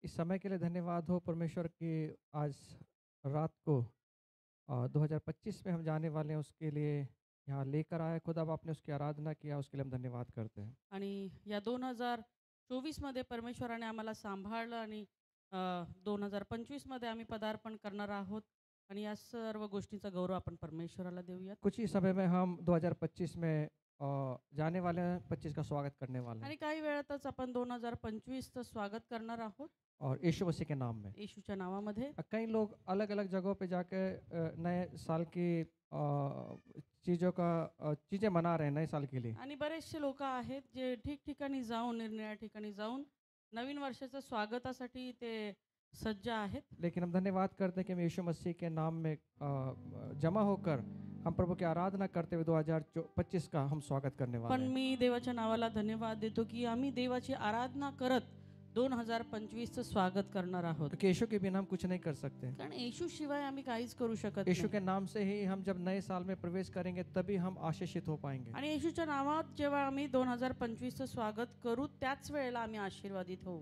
इस समय के लिए धन्यवाद हो परमेश्वर की आज रात को 2025 में हम जाने वाले हैं उसके लिए यहाँ लेकर आए। खुदा आपने उसकी आराधना किया, उसके लिए हम धन्यवाद करते हैं। आणि या 2024 मध्ये परमेश्वराने आम्हाला सांभाळलं आणि 2025 मध्ये आम्ही पदार्पण करणार आहोत आणि या सर्व गोष्टीचा गौरव आपण परमेश्वराला देऊयात. कुछ ही समय में हम 2025 में जाने वाले हैं, 25 का स्वागत करने वाले हैं आणि काही वेळातच आपण 2025चं स्वागत करणार आहोत और यीशु मसीह के नाम में। येशूच्या नावामध्ये. कई लोग अलग अलग जगहों पे जाके नए साल की चीज़ें मना रहे हैं नए साल के लिए। आणि बरेचसे लोक आहेत जे ठिकठिकाणी जाऊन निरनिराळ्या ठिकाणी जाऊन नवीन वर्षाच्या स्वागतासाठी ते सज्ज आहेत. लेकिन हम धन्यवाद करते हैं कि हम यीशु मसीह के नाम में जमा होकर हम प्रभु की आराधना करते हुए 2025 का हम स्वागत करने वाले पण हैं। मी देवाच्या नावाला धन्यवाद देतो की आम्ही देवाची आराधना करत 2025चं स्वागत करणार आहोत. क्योंकि यीशु के बिना हम कुछ नहीं कर सकते। कारण येशू शिवाय आम्ही काहीच करू शकत यीशु नाही. के नाम से ही हम जब नए साल में प्रवेश करेंगे तभी हम आशीषित हो पाएंगे। आणि येशूच्या नावात जेव्हा आम्ही 2025चं स्वागत करू त्याच वेळेला आम्ही आशीर्वादित होऊ.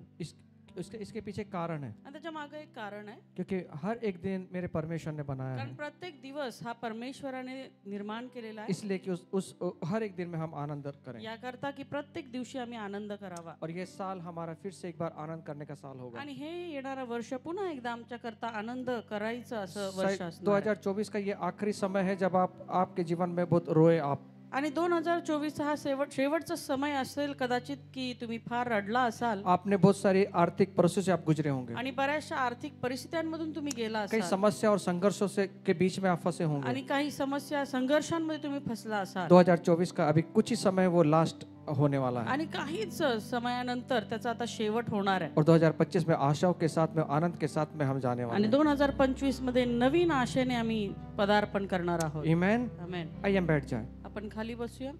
इसके पीछे कारण है, आणि त्याच्या मागे एक कारण आहे. क्योंकि हर एक दिन मेरे परमेश्वर ने बनाया कारण है, प्रत्येक दिवस हा परमेश्वराने निर्माण केलेला आहे. इसलिए कि उस हर एक दिन में हम आनंद करें। याकरता की प्रत्येक दिवशी आम्ही आनंद करावा. और ये साल हमारा फिर से एक बार आनंद करने का साल होगा। आणि हे येणारं वर्ष पुन्हा एकदा आमच्या करता आनंद करायचं असं वर्ष असणार आहे. 2024 का ये आखिरी समय है जब आप आपके जीवन में बहुत रोए आप। आणि 2024 हा शेवटचा समय असेल कदाचित की तुम्ही फार रडला असाल आपने बहुत सारी आर्थिक परिस्थितियों से आप गुजरे होंगे, आणि बऱ्याचशा आर्थिक परिस्थित्यांमधून तुम्ही गेला कई असाल समस्या और संघर्षों से के बीच में आप फंसे आणि होंगे। काही समस्या संघर्षांमध्ये तुम्ही फसला असाल 2024 का अभी कुछ ही समय वो लास्ट होने वाला है आणि काहीच समयानंतर त्याचा आता शेवट होणार आहे. और 2025 में आशाओं के साथ में आनंद के साथ में हम जाने वाले आणि हैं। 2025 मध्ये नवीन आशेने आम्ही पदार्पण करणार आहोत. आमेन। आमेन. आइए हम बैठ जाएं। आपण खाली बसूया.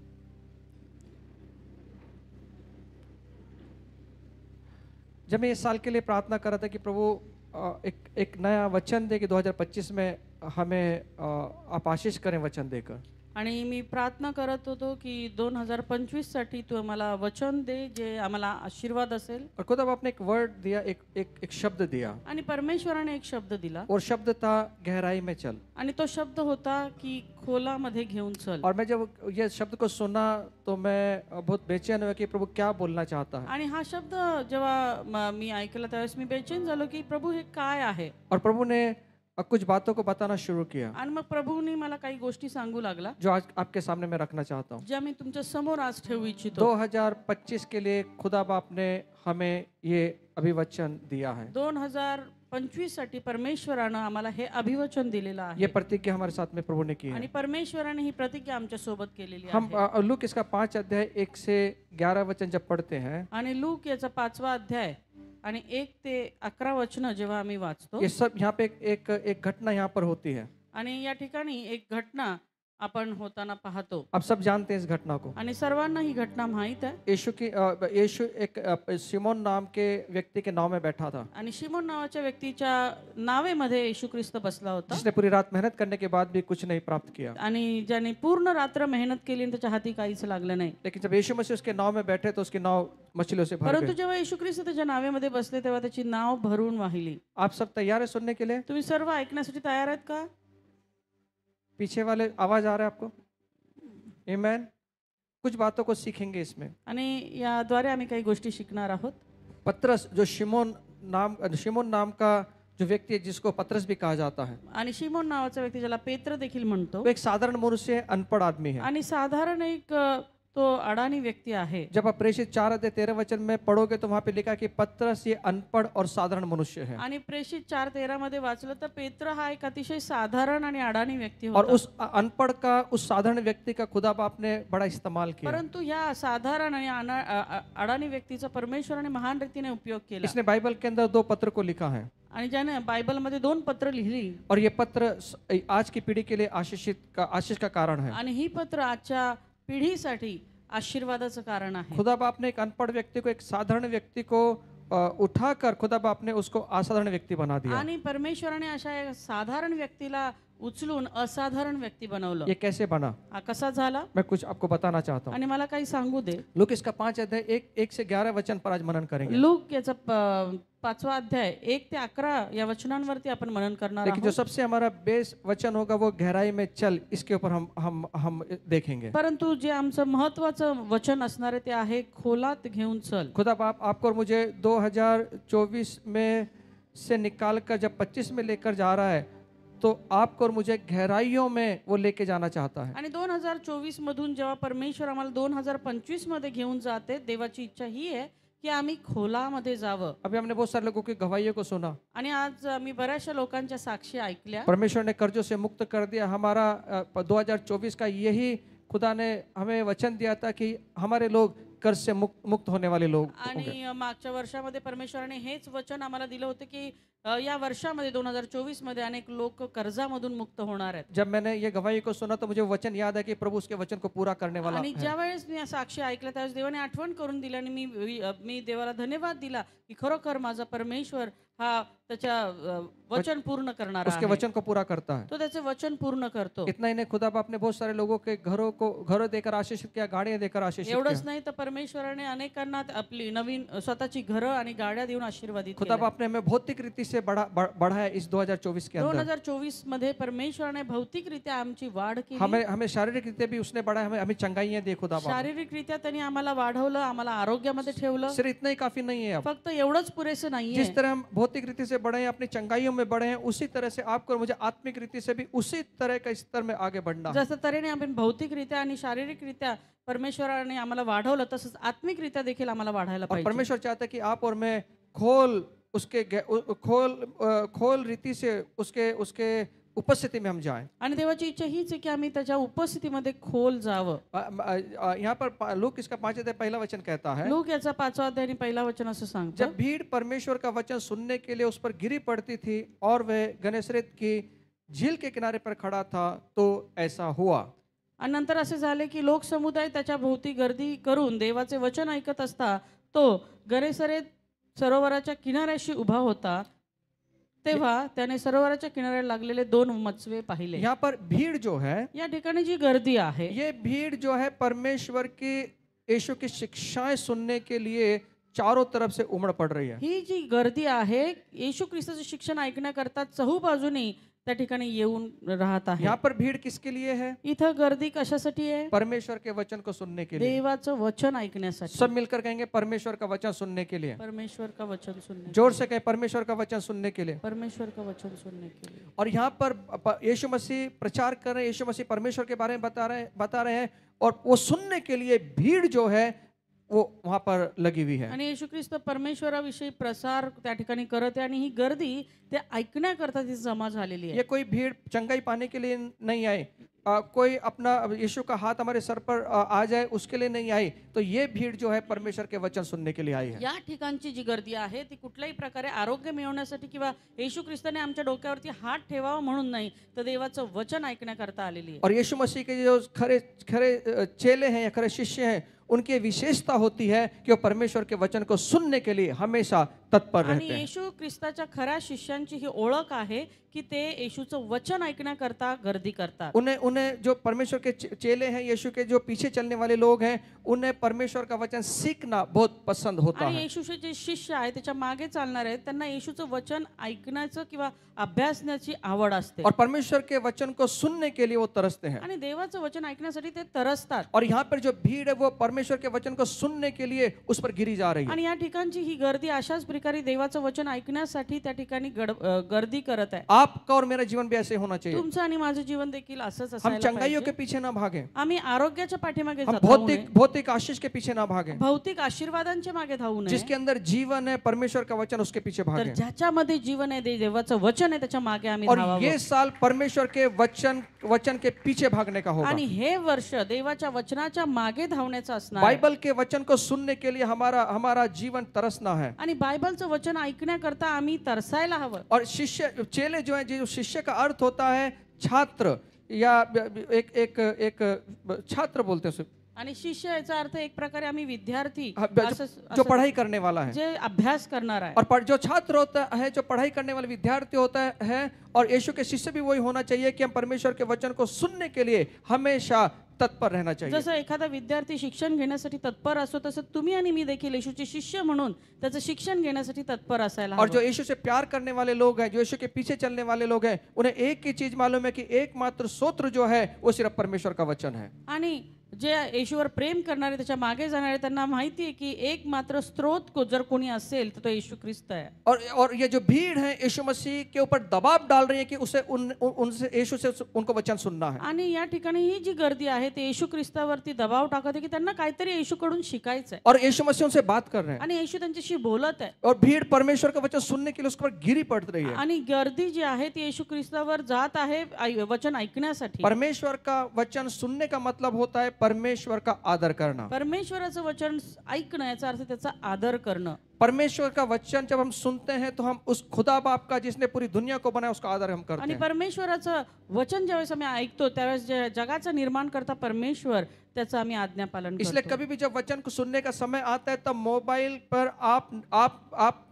जब मैं इस साल के लिए प्रार्थना कर रहा था कि प्रभु एक नया वचन दे कि 2025 में हमें आप आशीष करें वचन देकर। आणि मी प्रार्थना करत होतो की 2025 साठी तू आम्हाला वचन दे जे आम्हाला आशीर्वाद असेल. और खुदा आपने एक वर्ड दिया, एक शब्द दिया आणि परमेश्वराने एक शब्द दिला और शब्द था गहराई में चल। आणि तो शब्द होता की खोलामध्ये घेऊन चल. और मैं जब ये शब्द को सुना तो मैं बहुत बेचैन हुआ कि प्रभु क्या बोलना चाहता है। आणि हा शब्द जेव्हा मी ऐकला त्यावेळेस मी बेचैन झालो की प्रभू हे काय आहे. और प्रभु ने कुछ बातों को बताना शुरू किया आणि मग प्रभूने मला काही गोष्टी सांगू लागला जो आज आपके सामने मैं रखना चाहता हूँ। ज्या मी तुमच्या समोर आज ठेवू इच्छितो. 2025 के लिए खुदा बाप ने हमें ये अभिवचन दिया है। 2025 साठी परमेश्वरानं आम्हाला हे अभिवचन दिलेलं ये आहे प्रतिज्ञा हमारे साथ में प्रभु ने की आणि है। परमेश्वराने ही प्रतिज्ञा आमच्या सोबत केलेली हम आहे. लूक इसका 5 अध्याय 1 से 11 वचन जब पढ़ते हैं, आणि लूक याचा 5वा अध्याय आणि 1 ते 11 वचन जेव्हा आम्ही वाचतो ये सब यहाँ पे एक घटना यहाँ पर होती है। आणि या ठिकाणी एक घटना आपण होताना पाहतो आप सब जानते हैं इस घटना को। आणि सर्वांना ही घटना माहित आहे. यीशु एक सिमोन नाम के व्यक्ति के नाव में बैठा था, आणि शिमोन नावाच्या व्यक्तीच्या नावेमध्ये येशू ख्रिस्त बसला होता जिसने पूरी रात मेहनत करने के बाद भी कुछ नहीं प्राप्त किया। आणि ज्याने पूर्ण रात्र मेहनत केली आणि त्याच्या हाती काहीच लागलं नाही. लेकिन जब यीशु मसीह उसके नाव में बैठे तो उसकी नाव मछलियों से भर परंतु गई। जेव्हा येशू ख्रिस्त त्याच्या नावेमध्ये बसले तेव्हा त्याची नाव भरून वाहिली. आप सब तैयार है सुनने के लिए? तुम्ही सर्व ऐकण्यासाठी तयार आहेत का? पीछे वाले आवाज आ रहा है आपको? आमेन। कुछ बातों को सीखेंगे इसमें। आणि याद्वारे आम्ही काही गोष्टी शिकणार आहोत. पतरस जो शिमोन नाम का जो व्यक्ति है जिसको पतरस भी कहा जाता है, आणि शिमोन नावाचा व्यक्ती ज्याला पेत्र देखील म्हणतो वो एक साधारण मनुष्य है, अनपढ़ आदमी है। आणि साधारण एक तो अडाणी व्यक्ती आहे. जब आप प्रेषित 4 अध्याय 13 वचन में पढ़ोगे तो वहां पे लिखा है कि पतरस ये अनपढ़ और साधारण मनुष्य है। आणि प्रेषित 4:13 मध्ये वाचलं तर पेत्र हा एक अतिशय साधारण आणि अडाणी व्यक्ती और होता. उस अनपढ़ का, उस साधारण व्यक्ति का खुदा बाप ने बड़ा इस्तेमाल किया। परंतु या साधारण आणि अडाणी व्यक्तीचा परमेश्वराने महान रीतीने उपयोग केला. इसने बाइबल के अंदर 2 पत्र को लिखा है आणि ज्याने बायबलमध्ये 2 पत्र लिहिली और ये पत्र आज की पीढ़ी के लिए आशीष का कारण है। आणि ही पत्र आजच्या पिढीसाठी आशीर्वादाचं कारण आहे. खुदा बाप ने एक अनपढ़ व्यक्ति को, एक साधारण व्यक्ति को उठाकर खुदा बाप ने उसको असाधारण व्यक्ति बना दिया। आणि परमेश्वराने अशा एक साधारण व्यक्तीला उचलून असाधारण व्यक्ती बनवलं. ये कैसे बना? हा कसा झाला मैं कुछ आपको बताना चाहता हूँ। आणि मला काही सांगू दे. लूक इसका 5 अध्याय 1 से 11 वचन पर आज मनन करेंगे। लूक याचा 5वा अध्याय 1 ते 11 या वचनांवरती आपण मनन करणार लेकिन जो आहोत. सबसे हमारा बेस वचन होगा वो गहराई में चल, इसके ऊपर हम देखेंगे। परंतु जे आमचं महत्वाचं वचन असणार आहे ते आहे खोलात घेऊन चल. खुदा बाप आपको और मुझे 2024 में से निकाल कर जब 25 में लेकर जा रहा है, तो आपको और मुझे गहराइयों में वो लेके जाना चाहता है। आणि 2024 मधून जेव्हा परमेश्वर आम्हाला 2025 मध्ये घेऊन जाते, देवाची इच्छा ही आहे की आम्ही खोलामध्ये जावं. अभी हमने बहुत सारे लोगों की गवाहियों को सुना। आणि आज आम्ही बऱ्याचशा लोकांच्या साक्षी ऐकल्या. परमेश्वर ने कर्जों से मुक्त कर दिया। हमारा 2024 का यही खुदा ने हमें वचन दिया था कि हमारे लोग कर्ज से मुक्त होने वाले लोग होंगे। आणि मागच्या वर्षामध्ये परमेश्वराने हेच वचन आम्हाला दिलं होतं की या वर्षामध्ये 2024 मध्ये अनेक लोक कर्जामधून मुक्त होणार आहेत. जब मैंने ये गवाही को सुना तो मुझे वचन याद है कि प्रभु उसके वचन को पूरा करने वाला आणि है। ज्या वेळेस मी साक्षी ऐकल्या त्यावेळेस देवाने आठवण करून दिली आणि मी देवाला धन्यवाद दिला की खरोखर माझा परमेश्वर हा त्याच्या वचन पूर्ण करणार उसके आहे. वचन को पूरा करता है। तो त्याचे वचन पूर्ण करतो. इतना ही नहीं, खुदा बाप ने बहुत सारे लोगों के घरों देकर आशीषित किया, गाड़ियां देकर आशीषित एवढंच किया। नाही तर परमेश्वराने अनेकांना आपली नवीन स्वतःची घरं आणि गाड्या देऊन आशीर्वादित खुदा केलं. बाप ने हमें भौतिक रीति से बढ़ा है इस 2024 के अंदर। 2024 मध्ये परमेश्वराने भौतिकरित्या आमची वाढ केली. हमें शारीरिक रीति भी उसने बढ़ा है। हमें चंगाइयां दी खुदा बाप। शारीरिकरित्या त्यांनी आम्हाला वाढवलं, आम्हाला आरोग्यामध्ये ठेवलं. सिर्फ इतना ही काफी नहीं है। अब फक्त एवढंच पुरेसं नाहीये. जिस तरह हम भौतिक रीति से बढ़े हैं, अपनी चंगाइयों में बढ़े हैं, उसी तरह से आपको और मुझे आत्मिक रीति से भी उसी तरह का स्तर में आगे बढ़ना है। जसं तऱ्हेने आपण भौतिकरित्या आणि शारीरिकरित्या परमेश्वराने आम्हाला वाढवलं तसंच आत्मिकरित्या देखील आम्हाला वाढायला और पाहिजे. परमेश्वर चाहता है कि आप और मैं खोल रीति से उसके उपस्थिति में हम जाएं। आणि देवाची इच्छा हीच आहे की आम्ही त्याच्या उपस्थितीमध्ये खोल जावं. यहाँ पर लूक इसका 5 अध्याय पहला वचन कहता है, लूक याचा 5वा अध्याय आणि पहिला वचन असं सांगतं, जब भीड़ परमेश्वर का वचन सुनने के लिए उस पर गिरी पड़ती थी और वह गन्नेसरेत की झील के किनारे पर खड़ा था, तो ऐसा हुआ। आणि नंतर असे झाले की लोक समुदाय त्याच्या भोवती गर्दी करून देवाचे वचन ऐकत असता तो गन्नेसरेत सरोवराच्या किनाऱ्याशी उभा होता. तेव्हा त्याने सरोवराच्या किनाऱ्याला लागलेले 2 मचवे पाहिले. यहाँ पर भीड़ जो है, या ठिकाणी जी गर्दी आहे, ये भीड़ जो है परमेश्वर की यीशु की शिक्षाएं सुनने के लिए चारों तरफ से उमड़ पड़ रही है। ही जी गर्दी आहे येशू ख्रिस्ताचे शिक्षण ऐकण्याकरता चहूबाजूनी त्या ठिकाणी येऊन राहत आहे. यहाँ पर भीड़ किसके लिए है? इथं गर्दी कशासाठी आहे? परमेश्वर के वचन को सुनने के लिए। देवाचं वचन ऐकण्यासाठी. सब मिलकर कहेंगे परमेश्वर का वचन सुनने के लिए। परमेश्वर का वचन सुनने. जोर से कहें परमेश्वर का वचन सुनने के लिए। परमेश्वर का वचन सुनने के लिए. और यहाँ पर यीशु मसीह प्रचार कर रहे हैं, यीशु मसीह परमेश्वर के बारे में बता रहे हैं और वो सुनने के लिए भीड़ जो है वो वहां पर लगी हुई है। आणि येशू ख्रिस्त परमेश्वराविषयी प्रसार त्या ठिकाणी करत आहे आणि ही गर्दी ते ऐकण्याकरता ती जमा झालेली आहे. ये कोई भीड़ चंगाई पाने के लिए नहीं आई, कोई अपना यीशु का हाथ हमारे सर पर आ जाए उसके लिए नहीं आई, तो ये भीड़ जो है परमेश्वर के वचन सुनने के लिए आई है। या ठिकाणची जी गर्दी आहे ती कुठल्याही प्रकारे आरोग्य मिळवण्यासाठी किंवा येशू ख्रिस्ताने आमच्या डोक्यावरती हात ठेवावा म्हणून नाही, तर देवाचं वचन ऐकण्याकरता आलेली आहे. और यीशु मसीह के जो खरे चेले हैं या खरे शिष्य हैं, उनकी विशेषता होती है कि वो परमेश्वर के वचन को सुनने के लिए हमेशा तत्पर आणि रहते हैं। येशू ख्रिस्ताच्या खऱ्या शिष्यांची ही ओळख आहे की ते येशूचं वचन ऐकण्याकरता गर्दी करतात. उन्हें जो परमेश्वर के चेले हैं, यीशु के जो पीछे चलने वाले लोग हैं, उन्हें परमेश्वर का वचन सीखना बहुत पसंद होता आणि है। येशूचे जे शिष्य आहेत त्याच्या मागे चालणार आहेत त्यांना येशूचं वचन ऐकण्याचं किंवा अभ्यासण्याची आवड असते. और परमेश्वर के वचन को सुनने के लिए वो तरसते हैं। आणि देवाचं वचन ऐकण्यासाठी ते तरसतात. और यहाँ पर जो भीड़ है वो परमेश्वर के वचन को सुनने के लिए उस पर गिरी जा रही है। आणि या ठिकाणची ही गर्दी अशाच प्रकारे देवाचं वचन ऐकण्यासाठी त्या ठिकाणी गर्दी करत आहे. आपका और मेरा जीवन भी ऐसे होना चाहिए। तुमचं आणि माझं जीवन देखील असंच हम असायला चंगाइयों के पाहिजे. पीछे ना भागें, आम्ही आरोग्याच्या पाठीमागे हम धावू नये. भौतिक आशीष के पीछे ना भागें। भौतिक आशीर्वादांच्या मागे धावू नये. जिसके अंदर जीवन है परमेश्वर का वचन, उसके पीछे तर भागें। ज्याच्यामध्ये जीवन आहे देवाचं वचन आहे त्याच्या मागे आम्ही और धावावं. ये साल परमेश्वर के वचन के पीछे भागने का होगा। आणि हे वर्ष देवाच्या वचनाच्या मागे धावण्याचं असणार आहे. बाइबल के वचन को सुनने के लिए हमारा जीवन तरसना है। आणि बायबलचं वचन ऐकण्याकरता आम्ही तरसायला हवं. और चेले जो है, जो शिष्य का अर्थ होता है छात्र, या एक छात्र बोलते हैं उसे। आणि शिष्य याचा अर्थ एक प्रकारे आम्ही विद्यार्थी जो पढ़ाई करने वाला है, जे अभ्यास करणार आहे. और जो छात्र होता है, जो पढ़ाई करने वाला विद्यार्थी होता है, और यीशु के शिष्य भी वही होना चाहिए कि हम परमेश्वर के वचन को सुनने के लिए हमेशा तत्पर रहना चाहिए. जसं एखादा विद्यार्थी शिक्षण घेण्यासाठी तत्पर असतो तसं तुम्ही आणि मी देखील येशूचे शिष्य म्हणून त्याचं शिक्षण घेण्यासाठी तत्पर असायला और जो हवं. यीशु से प्यार करने वाले लोग हैं, जो यीशु के पीछे चलने वाले लोग हैं, उन्हें एक ही चीज मालूम है कि एकमात्र स्रोत जो है वो सिर्फ परमेश्वर का वचन है. आणि जे येशूवर प्रेम करणारे त्याच्या मागे जाणारे त्यांना माहिती आहे की एक मात्र स्रोत को जर कोणी असेल तर तो येशू ख्रिस्त आहे. और ये जो भीड़ है यीशु मसीह के ऊपर दबाव डाल रही है कि उसे उनसे यीशु से उनको वचन सुनना है. आणि या ठिकाणी ही जी गर्दी आहे ते येशू ख्रिस्तावरती दबाव टाकत आहे की त्यांना काहीतरी येशूकडून शिकायचं आहे. और यीशु मसीह उनसे बात कर रहे हैं, आणि येशू त्यांच्याशी बोलत आहे. और भीड़ परमेश्वर का वचन सुनने के लिए उसके ऊपर गिरी पड़ रही है. आणि गर्दी जी आहे ती येशू ख्रिस्तावर जात आहे वचन ऐकण्यासाठी. परमेश्वर का वचन सुनने का मतलब होता है परमेश्वर का आदर करना. परमेश्वराचं वचन ऐकणं याचा अर्थ त्याचा आदर करणं. परमेश्वर का वचन जब हम सुनते हैं तो हम उस खुदा बाप का जिसने पूरी दुनिया को बनाया उसका आदर हम करते आणि हैं. परमेश्वराचं वचन ज्यावेळेस आम्ही ऐकतो त्यावेळेस जे जगाचं निर्माण करता परमेश्वर त्याचं आम्ही आज्ञापालन इसलिए करतो. कभी भी जब वचन को सुनने का समय आता है तब मोबाइल पर आप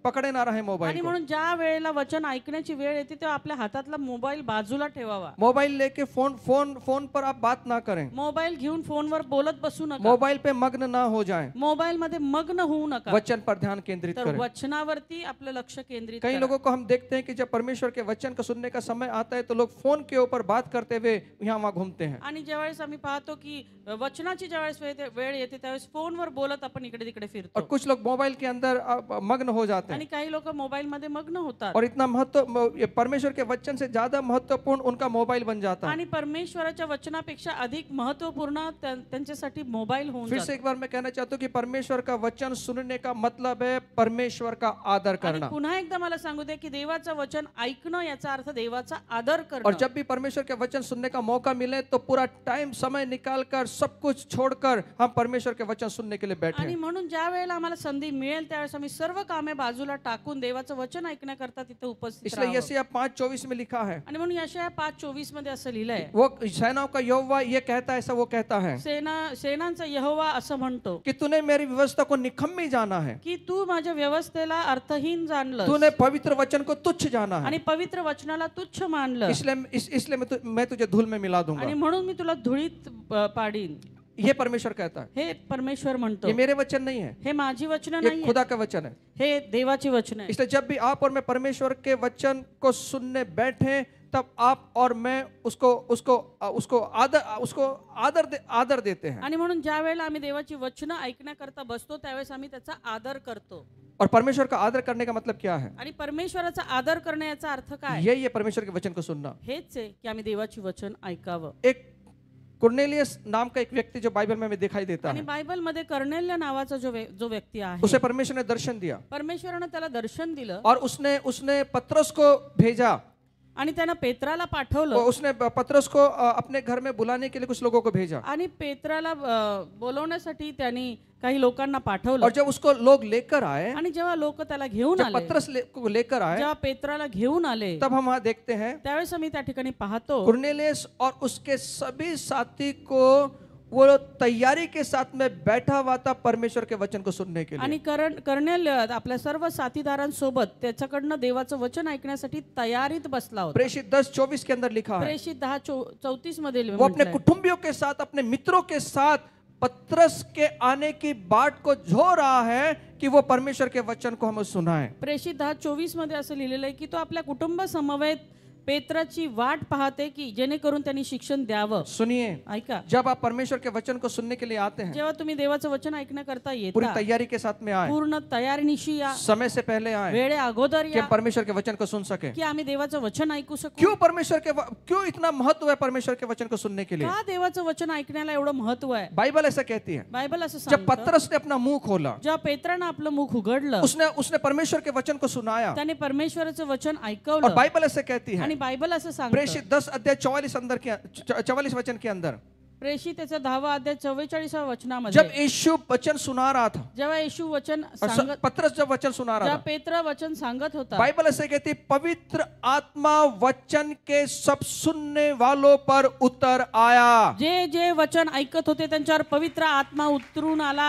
पकड़े ना रहे आणि मोबाइल को. म्हणून ज्या वेळेला वचन ऐकण्याची वेळ येते तेव्हा आपल्या हातातला मोबाईल बाजूला ठेवावा. मोबाइल लेके फोन पर आप बात ना करें. मोबाईल घेऊन फोनवर बोलत बसू नका. मोबाइल पे मग्न ना हो जाएं. मोबाईल मध्ये मग्न होऊ नका. वचन पर ध्यान केंद्रित तर करें. वचनावरती आपलं लक्ष केंद्रित कई करा. लोगों को हम देखते हैं कि जब परमेश्वर के वचन को सुनने का समय आता है तो लोग फोन के ऊपर बात करते हुए यहाँ वहाँ घूमते हैं. आणि ज्यावेळेस आम्ही पाहतो की वचनाची ज्यावेळेस वेळ येते त्यावेळेस फोनवर बोलत आपण इकडे तिकडे और फिरतो. कुछ लोग मोबाइल के अंदर मग्न हो जाते आणि हैं. काही लोक मोबाईल मध्ये मग्न होतात. और इतना ये परमेश्वर के वचन से ज्यादा महत्वपूर्ण उनका मोबाइल बन जाता है. आणि परमेश्वराच्या वचनापेक्षा अधिक महत्वपूर्ण त्यांच्यासाठी मोबाईल होऊन फिर से जातो. एक बार मैं कहना चाहता हूँ कि परमेश्वर का वचन सुनने का मतलब है परमेश्वर का आदर आणि करना. पुन्हा एकदा मला सांगू दे की देवाचं वचन ऐकणं याचा अर्थ देवाचा आदर और करणं. जब भी परमेश्वर के वचन सुनने का मौका मिले तो पूरा टाइम समय निकाल कर सब कुछ छोड़कर हम परमेश्वर के वचन सुनने के लिए बैठे आणि हैं. म्हणून ज्या वेळेला आम्हाला संधी मिळेल त्यावेळेस आम्ही सर्व कामे बाजूला टाकून देवाचं वचन ऐकण्याकरता तिथे उपस्थित इसलिए राहावं. यशायाह 5:24 में लिखा है, आणि म्हणून यशायाह 5:24 मध्ये असं लिहिलंय, वो सेनाओं का यहोवा ये कहता है, ऐसा वो कहता है सेनांचा यहोवा असं म्हणतो कि तूने मेरी व्यवस्था को निकम्मी जाना है, की तू माझ्या व्यवस्थेला अर्थहीन जाणलं तूने पवित्र वचन को तुच्छ जाना है, आणि पवित्र वचनाला तुच्छ मानलं इसलिए मैं तुझे धूल में मिला आणि दूंगा. म्हणून मी तुला धुळीत पाडीन. ये परमेश्वर कहता है. हे परमेश्वर म्हणतो. ये मेरे वचन नहीं है, हे माझी वचन ये नाही, खुदा का वचन है. हे देवाची वचन आहे. इसलिए जब भी आप और मैं परमेश्वर के वचन को सुनने बैठे तब आप और मैं उसको आदर देते हैं. आणि म्हणून ज्या वेळेला आम्ही देवाची वचनं ऐकण्याकरता बसतो त्यावेळेस आम्ही त्याचा आदर करतो. और परमेश्वर का आदर करने का मतलब क्या है? आणि परमेश्वराचा आदर करण्याचा अर्थ काय? यही है परमेश्वर के वचन को सुनना. हेच आहे की आम्ही देवाची वचन ऐकावं. एक कुर्नेलियस नाम का एक व्यक्ति जो बाइबल में हमें दिखाई देता आणि है, बायबल मध्ये कर्नेल्य नावाचा जो व्यक्ती आहे उसे परमेश्वर ने दर्शन दिया परमेश्वरानं त्याला दर्शन दिलं और उसने पतरस को भेजा. आणि त्यानं पेत्राला पाठवलं उसने पतरस को अपने घर में बुलाने के लिए कुछ लोगों को भेजा. आणि पेत्राला बोलवण्यासाठी त्यांनी काही लोकांना पाठवलं. और जब उसको लोग लेकर आए, आणि जेव्हा लोक त्याला घेऊन जब आले, पतरस को लेकर आए, जेव्हा पेत्राला घेऊन आले, तब हम वहां देखते हैं त्यावेळेस आम्ही त्या ठिकाणी पाहतो कुर्नेलियस और उसके सभी साथी को वो तैयारी के साथ में बैठा हुआ था परमेश्वर के वचन को सुनने के लिए. आणि कर्नेल्य आपल्या सर्व साथीदारांसोबत त्याच्याकडनं देवाचं वचन ऐकण्यासाठी तयारीत बसला होता. प्रेषित 10:24 के अंदर लिखा है, प्रेषित 10:34 मध्ये वो अपने म्हटलंय, कुटुंबियों के साथ, अपने मित्रों के साथ पतरस के आने की बाट को जो रहा है कि वो परमेश्वर के वचन को हमें सुनाए. प्रेषित 10:24 मध्ये असं लिहिलेलं आहे की तो आपल्या कुटुंब समवेत पेत्राची वाट पाहते की जेणेकरून त्यांनी शिक्षण द्यावं. सुनिए, ऐका, जब आप परमेश्वर के वचन को सुनने के लिए आते हैं, जेव्हा तुम्ही देवाचं वचन ऐकण्याकरता पूरी येता, तैयारी के साथ में आए, पूर्ण तयारीनिशी या, समय से पहले आए वेळे अगोदर कि या, हम परमेश्वर के वचन को सुन सके. की आम्ही देवाचं वचन ऐकू शकू. क्यों इतना महत्व है परमेश्वर के वचन को सुनने के लिए? का देवाचं वचन ऐकण्याला एवढं महत्व आहे? बाइबल ऐसा कहती है. बायबल असं जब सांगतं, पतरस ने अपना मुंह खोला, जेव्हा पेत्रानं आपलं मुख उघडलं, उसने परमेश्वर के वचन को सुनाया, त्याने परमेश्वराचं वचन और ऐकवलं. बाइबल ऐसे कहती है, आणि बायबल असं सांगतं, प्रेषित 10 अध्याय 44 वचन के अंदर, प्रेषित त्याचा 10वा अध्याय 44व्या वचनामध्ये जब यीशु वचन सुना रहा था जेव्हा येशू वचन और सांगत पतरस जब वचन सुना रहा जेव्हा था, पेत्र वचन सांगत होता बाइबल ऐसे कहती, पवित्र आत्मा वचन के सब सुनने वालों पर उतर आया। जे जे वचन ऐकत होते त्यांच्यावर पवित्र आत्मा उतरून आला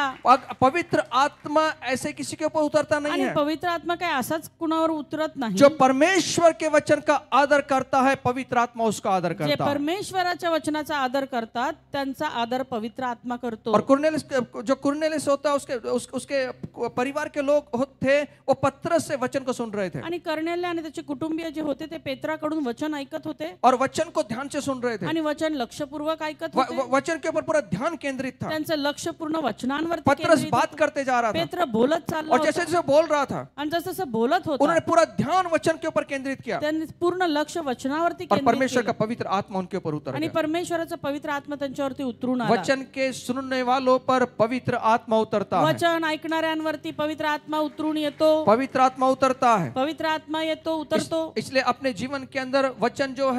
पवित्र आत्मा ऐसे किसी के ऊपर उतरता नहीं आणि है। पवित्र आत्मा काय असाच कुणावर उतरत नाही जो परमेश्वर के वचन का आदर करता है, पवित्र आत्मा उसका आदर जे करता है। परमेश्वराच्या वचनाचा आदर करतात त्यांचा आदर पवित्र आत्मा करतो और कुरनेलियुस जो कुरनेलियुस होता उसके परिवार के लोग थे, वो पतरस से वचन को सुन रहे थे आणि कर्नेल आणि त्याचे कुटुंबीय जे होते ते पेत्राकडून वचन ऐकत होते और वचन को ध्यान से सुन रहे थे। आणि वचन लक्षपूर्वक ऐकत होते वचन के ऊपर पूरा ध्यान केंद्रित था। त्यांचं लक्ष पूर्ण वचनांवर पतरस बात करते जा रहा था पेत्र बोलत चालला और जैसे होता जैसे बोल रहा था, आणि जसं जसं बोलत होता उन्होंने पूरा ध्यान वचन के ऊपर केंद्रित किया त्यांनी पूर्ण लक्ष वचनावरती और केंद्रित परमेश्वर का केलं. पवित्र आत्मा उनके ऊपर उतर आणि गया। परमेश्वराचा पवित्र आत्मा त्यांच्यावरती उतरून आला वचन के सुनने वालों पर पवित्र आत्मा उतरता है। वचन ऐकणाऱ्यांवरती पवित्र आत्मा उतरून येतो पवित्र आत्मा उतरता है। पवित्र आत्मा येतो उतरतो इसलिए अपने जीवन के अंदर वचन जो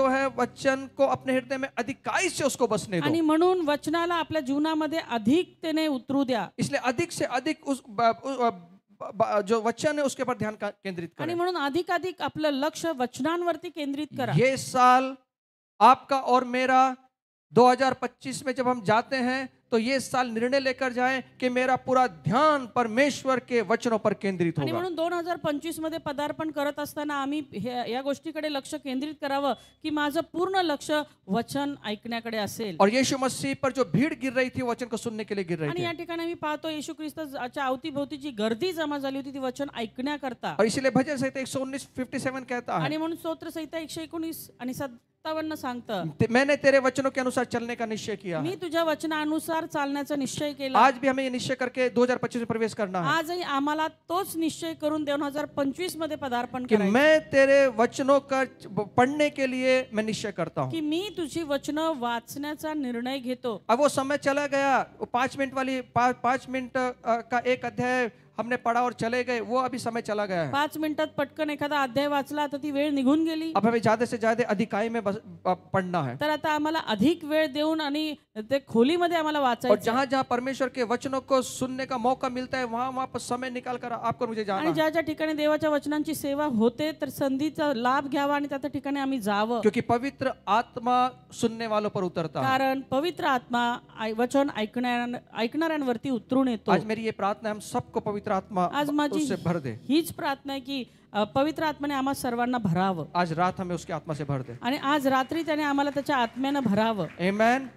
है वचन को अपने हृदय में अधिकाई से उसको बसने आणि दो। म्हणून वचनाला आपल्या जीवनामध्ये अधिकतेने उतरू द्या इसलिए अधिक से अधिक जो वचन है उसके ऊपर ध्यान केंद्रित आणि करें। म्हणून अधिकाधिक आपलं लक्ष वचनांवरती केंद्रित करा ये साल आपका और मेरा 2025 में जब हम जाते हैं तो ये साल निर्णय लेकर जाएं कि मेरा पूरा ध्यान परमेश्वर के वचनों पर केंद्रित आणि होगा। म्हणून 2025 मध्ये पदार्पण करत असताना आम्ही या गोष्टीकडे लक्ष केंद्रित करावं की माझं पूर्ण लक्ष वचन ऐकण्याकडे असेल और यीशु मसीह पर जो भीड़ गिर रही थी, वचन को सुनने के लिए गिर रही आणि थी। या ठिकाणी आम्ही पाहतो येशू ख्रिस्ताच्या अवतीभोवती जी गर्दी जमा झाली होती ती वचन ऐकण्याकरता और इसीलिए भजन संहिता 119:57 कहता है, आणि म्हणून स्तोत्र संहिता 119 आणि 57 सांगतं मैंने तेरे वचनों के अनुसार चलने का निश्चय किया मी है। तुझ्या वचनानुसार चालण्याचा निश्चय केला आज भी हमें ये निश्चय करके 2025 में प्रवेश करना है आजही आम्हाला तोच निश्चय करून 2025 मध्ये पदार्पण कि करायचं मैं तेरे वचनों का पढ़ने के लिए मैं निश्चय करता हूँ। की मी तुझी वचनं वाचण्याचा निर्णय घेतो अब वो समय चला गया, वो 5 मिनट वाली 5 मिनट का एक अध्याय हमने पढ़ा और चले गए, वो अभी समय चला गया है। 5 मिनिटात पटकन एखादा अध्याय वाचला तर ती वेळ निघून गेली अब हमें ज्यादा से ज्यादा अधिकाई में पढ़ना है तर आता आम्हाला अधिक वेळ देऊन आणि ते खोलीमध्ये आम्हाला और वाचायचं जहाँ जहाँ परमेश्वर के वचनों को सुनने का मौका मिलता है, वहाँ वहाँ पर समय निकाल कर आपको मुझे जाना आणि है। ज्या ज्या ठिकाणी देवाच्या वचनांची सेवा होते तर संधीचा लाभ घ्यावा आणि त्या ठिकाणी आम्ही जावं क्योंकि पवित्र आत्मा सुनने वालों पर उतरता है। कारण पवित्र आत्मा वचन ऐकणाऱ्यांवरती उतरून येतो आज मेरी ये प्रार्थना है, हम सबको पवित्र आत्मा आज माझी उससे भर दे। हीच प्रार्थना आहे की पवित्र आत्म्याने आम्हा सर्वांना भरावं आज रात हमें उसकी आत्मा से भर दे। आणि आज रात्री त्याने आम्हाला त्याच्या आत्म्यानं भरावं आमेन।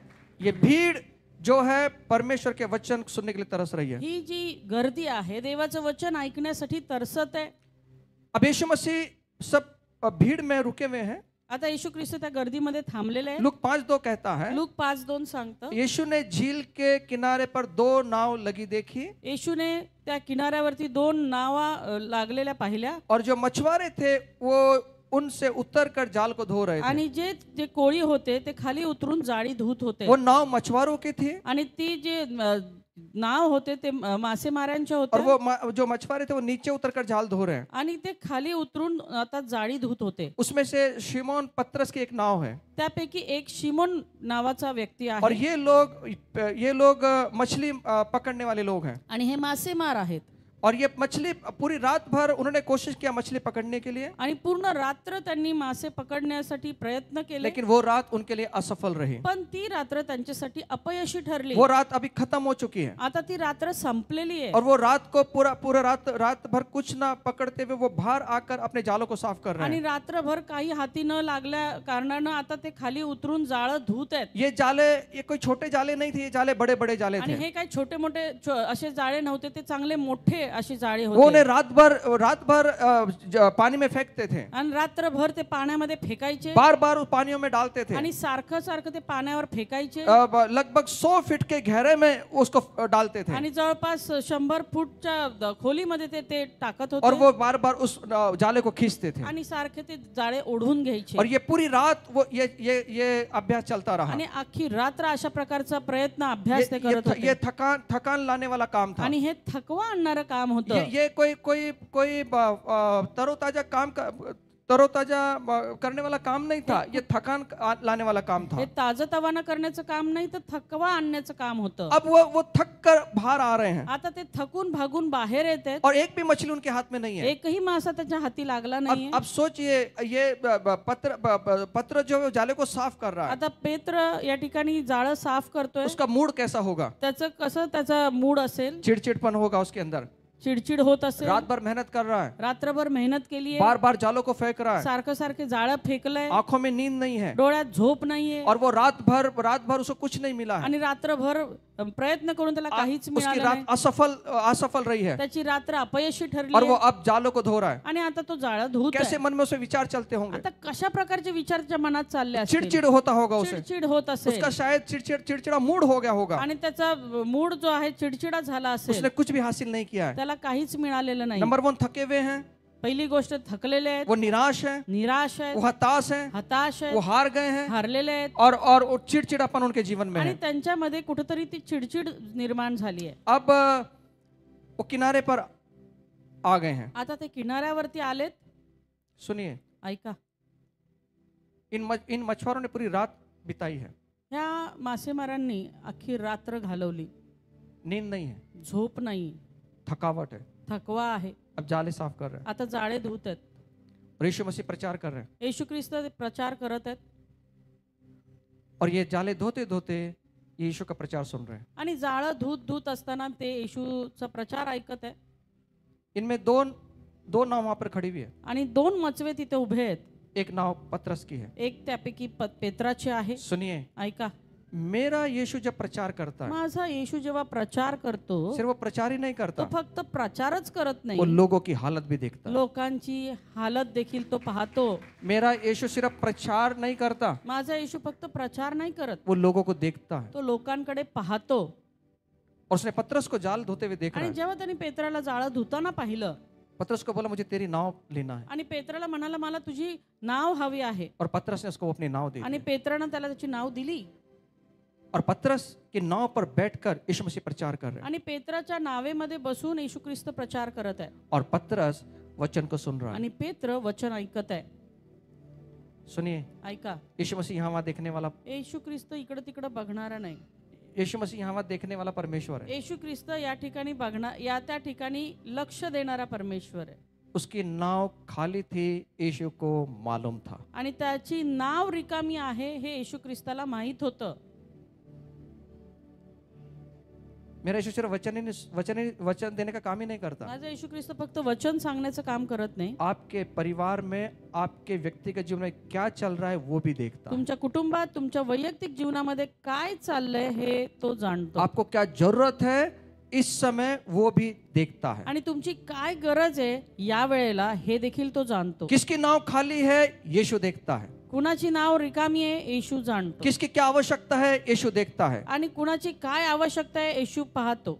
ये भीड़ जो है परमेश्वर के वचन सुनने के लिए तरस रही है। ही जी गर्दी आहे देवाचं वचन ऐकण्यासाठी तरसत आहे अब यीशु मसीह सब भीड़ में रुके हुए हैं। आता येशू ख्रिस्त त्या गर्दीमध्ये थांबलेले आहे लूक 5:2 कहता है, लूक 5:2 सांगतं यीशु ने झील के किनारे पर 2 नाव लगी देखी येशूने त्या किनाऱ्यावरती 2 नावा लागलेल्या पाहिल्या और जो मछुआरे थे वो उनसे उतर कर जाल को धो रहे थे। आणि जे कोळी होते ते खाली उतरून जाळी धुत होते वो नाव मछुआरों की थी आणि ती जे नाव होते ते मासेमाऱ्यांचे और होते वो जो मछुआरे थे वो नीचे उतर कर जाल धो रहे हैं। आणि ते खाली उतरून आता जाळी धुत होते उसमें से शिमोन पतरस की एक नाव है त्यापैकी एक शिमोन नावाचा व्यक्ती और आहे ये लोग मछली पकड़ने वाले लोग हैं आणि हे मासेमार आहेत और ये मछली पूरी रात भर उन्होंने कोशिश किया मछली पकड़ने के लिए, आणि पूर्ण रात्र त्यांनी मासे पकडण्यासाठी प्रयत्न केले लेकिन वो रात उनके लिए असफल रही। पण ती रात्र त्यांच्यासाठी अपयशी ठरली वो रात अभी खत्म हो चुकी है आता ती रात्र संपलेली आहे और वो रात को पूरा रात भर कुछ ना पकड़ते हुए वो बाहर आकर अपने जालों को साफ कर रहे आणि हैं। रात्रभर काही हाती न लागल्या कारणानं आता ते खाली उतरून जाळं धुत आहेत ये जाले ये कोई छोटे जाले नहीं थे, ये जाले बड़े बड़े जाले आणि थे। हे काही छोटे मोठे असे जाळे नव्हते ते चांगले मोठे असे जाळे वो होते उन्हें रात भर पानी में फेंकते थे, आणि रात्रभर ते पाण्यामध्ये फेकायचे बार बार उस पानियों में डालते थे। आणि सारखं सारखं ते पाण्यावर फेकायचे लगभग 100 फीट के गहरे में उसको डालते थे आणि जवळपास 100 फूटच्या खोलीमध्ये ते टाकत और होते वो बार बार उस जाले को खींचते थे आणि सारखे ते जाळे ओढून घ्यायचे और ये पूरी रात वो ये अभ्यास चलता रहा। आणि अख्खी रात्र अशा प्रकारचा प्रयत्न अभ्यास ते करत ये होते थकान लाने वाला काम था। आणि हे थकवा आणणारं काम होतं ये कोई तरोताजा काम का तरोताजा करने वाला काम नहीं था, ये थकान लाने वाला काम था। हे ताजतवाना करण्याचं काम नाही तर थकवा आणण्याचं काम होतं. अब वो थक कर बाहर आ रहे हैं आता ते थकून भागून बाहेर येतात. और एक भी मछली उनके हाथ में नहीं है। एकही मासा त्याच्या हाती लागला नाहीये. अब सोचिए, ये पत्र जो है वो जाले को साफ कर रहा है, आता पेत्र या ठिकाणी जाळं साफ करतोय. उसका मूड कैसा होगा? त्याचं कसं त्याचा मूड असेल, चिड़चिड़पन होगा उसके अंदर, चिडचिड होत असेल. रात भर मेहनत कर रहा है, रात्रभर मेहनत केली आहे, बार बार जालों को फेंक रहा है, सारखं सारखे जाळं फेकलंय, आंखों में नींद नहीं है, डोळ्यात झोप नाहीये और वो रात भर उसको कुछ नहीं मिला है, आणि रात्रभर प्रयत्न करून त्याला काहीच उसकी मिळालं रात नाही. असफल रही है, त्याची रात्र अपयशी ठरली और वो आहे अब जालों को धो रहा है। आणि आता तो जाळं धुत आहे. कैसे मन में उसे विचार चलते होंगे? आता कशा प्रकारचे विचार त्याच्या मनात चालले असतील, चिड़चिड़ होता होगा उसे, चिडचिड होत असेल उसका शायद चिड़चिड़ा मूड हो गया होगा, आणि त्याचा मूड जो आहे चिडचिडा झाला असेल, उसने कुछ भी हासिल नहीं किया है। त्याला काहीच मिळालेलं नाही. नंबर 1, थके हुए हैं, पहिली गोष्ट थकलेले आहेत, वो निराश है, निराश वो आहेत, हताश है, हताश वो आहेत, हार गए हैं, हारलेले आहेत और वो चिड़चिड़ापन उनके जीवन में आणि है। त्यांच्यामध्ये कुठेतरी ती चिडचिड निर्माण झाली आहे. अब वो किनारे पर आ गए हैं। आता ते किनाऱ्यावरती आलेत. सुनिए, ऐका, इन मछुआरों ने पूरी रात बिताई है, ह्या मासेमारांनी अख्खी रात्र घालवली, नींद नहीं है, झोप नाही, थकावट है, थकवा आहे. अब जाले साफ कर रहे हैं, आता जाळे धुत आहेत. और यीशु मसीह प्रचार कर रहे हैं, येशू ख्रिस्त प्रचार करत आहेत और ये जाले धोते धोते ये यीशु का प्रचार सुन रहे हैं। आणि जाळं धूत धूत असताना ते येशूचा प्रचार ऐकत आहे. इनमें दो नाव वहां पर खड़ी हुई है, आणि 2 मचवे तिथे उभे आहेत. एक नाव पतरस की है। एक त्यापैकी पेत्राची आहे. सुनिए, ऐका, मेरा यीशु जब प्रचार करता है, माझा येशू जेव्हा प्रचार करतो सिर्फ वो प्रचार ही नहीं तो करता, फक्त प्रचारच करत वो नाही, लोगों की हालत भी देखता है। लोकांची हालत देखील तो पाहतो. मेरा यीशु सिर्फ प्रचार नहीं करता, माझा येशू फक्त प्रचार नाही करत, वो लोगों को देखता है। तो लोकांकडे पाहतो. और उसने पतरस को जाल धोते हुए देखा आणि है। जेव्हा त्यांनी पेत्राला जाळं धुताना पाहिलं पतरस को बोला, मुझे तेरी नाव लेना है, आणि पेत्राला म्हणाला, मला तुझी नाव हवी आहे. और पतरस ने उसको अपनी नाव दी। आणि पेत्रानं त्याला त्याची नाव दिली और पतरस की नाव पर बैठकर यीशु मसीह प्रचार कर रहे हैं, आणि पेत्राच्या नावेमध्ये बसून येशू ख्रिस्त प्रचार करत आहे और पतरस वचन को सुन रहा है। आणि पेत्र वचन ऐकत आहे. सुनिए, ऐका, यीशु मसीह यहाँ वहाँ देखने वाला, येशू ख्रिस्त इकडे तिकडे बघणारा नाही. यीशु मसीह यहाँ वहाँ देखने वाला परमेश्वर है। येशू ख्रिस्त या ठिकाणी या त्या ठिकाणी लक्ष देणारा परमेश्वर आहे. उसकी नाव खाली थी, यीशु को मालूम था। आणि त्याची नाव रिकामी आहे हे येशू ख्रिस्ताला माहित होतं. मेरा यीशु सिर्फ वचन देने का काम ही नहीं करता, माझा येशू ख्रिस्त फक्त वचन सांगण्याचं काम करत नाही, आपके परिवार में, आपके व्यक्तिगत जीवन में क्या चल रहा है वो भी देखता है। तुमच्या कुटुंबात तुमच्या वैयक्तिक जीवनामध्ये काय चाललंय हे तो जाणतो. आपको क्या जरूरत है इस समय वो भी देखता है। आणि तुमची काय गरज आहे या वेळेला हे देखील तो जाणतो. किसकी नाव खाली है यीशु देखता है, कुणाची नाव रिकामी आहे येशू जाणतो. किसकी क्या आवश्यकता है यीशु देखता है। आणि कुणाची काय आवश्यकता आहे येशू पाहतो.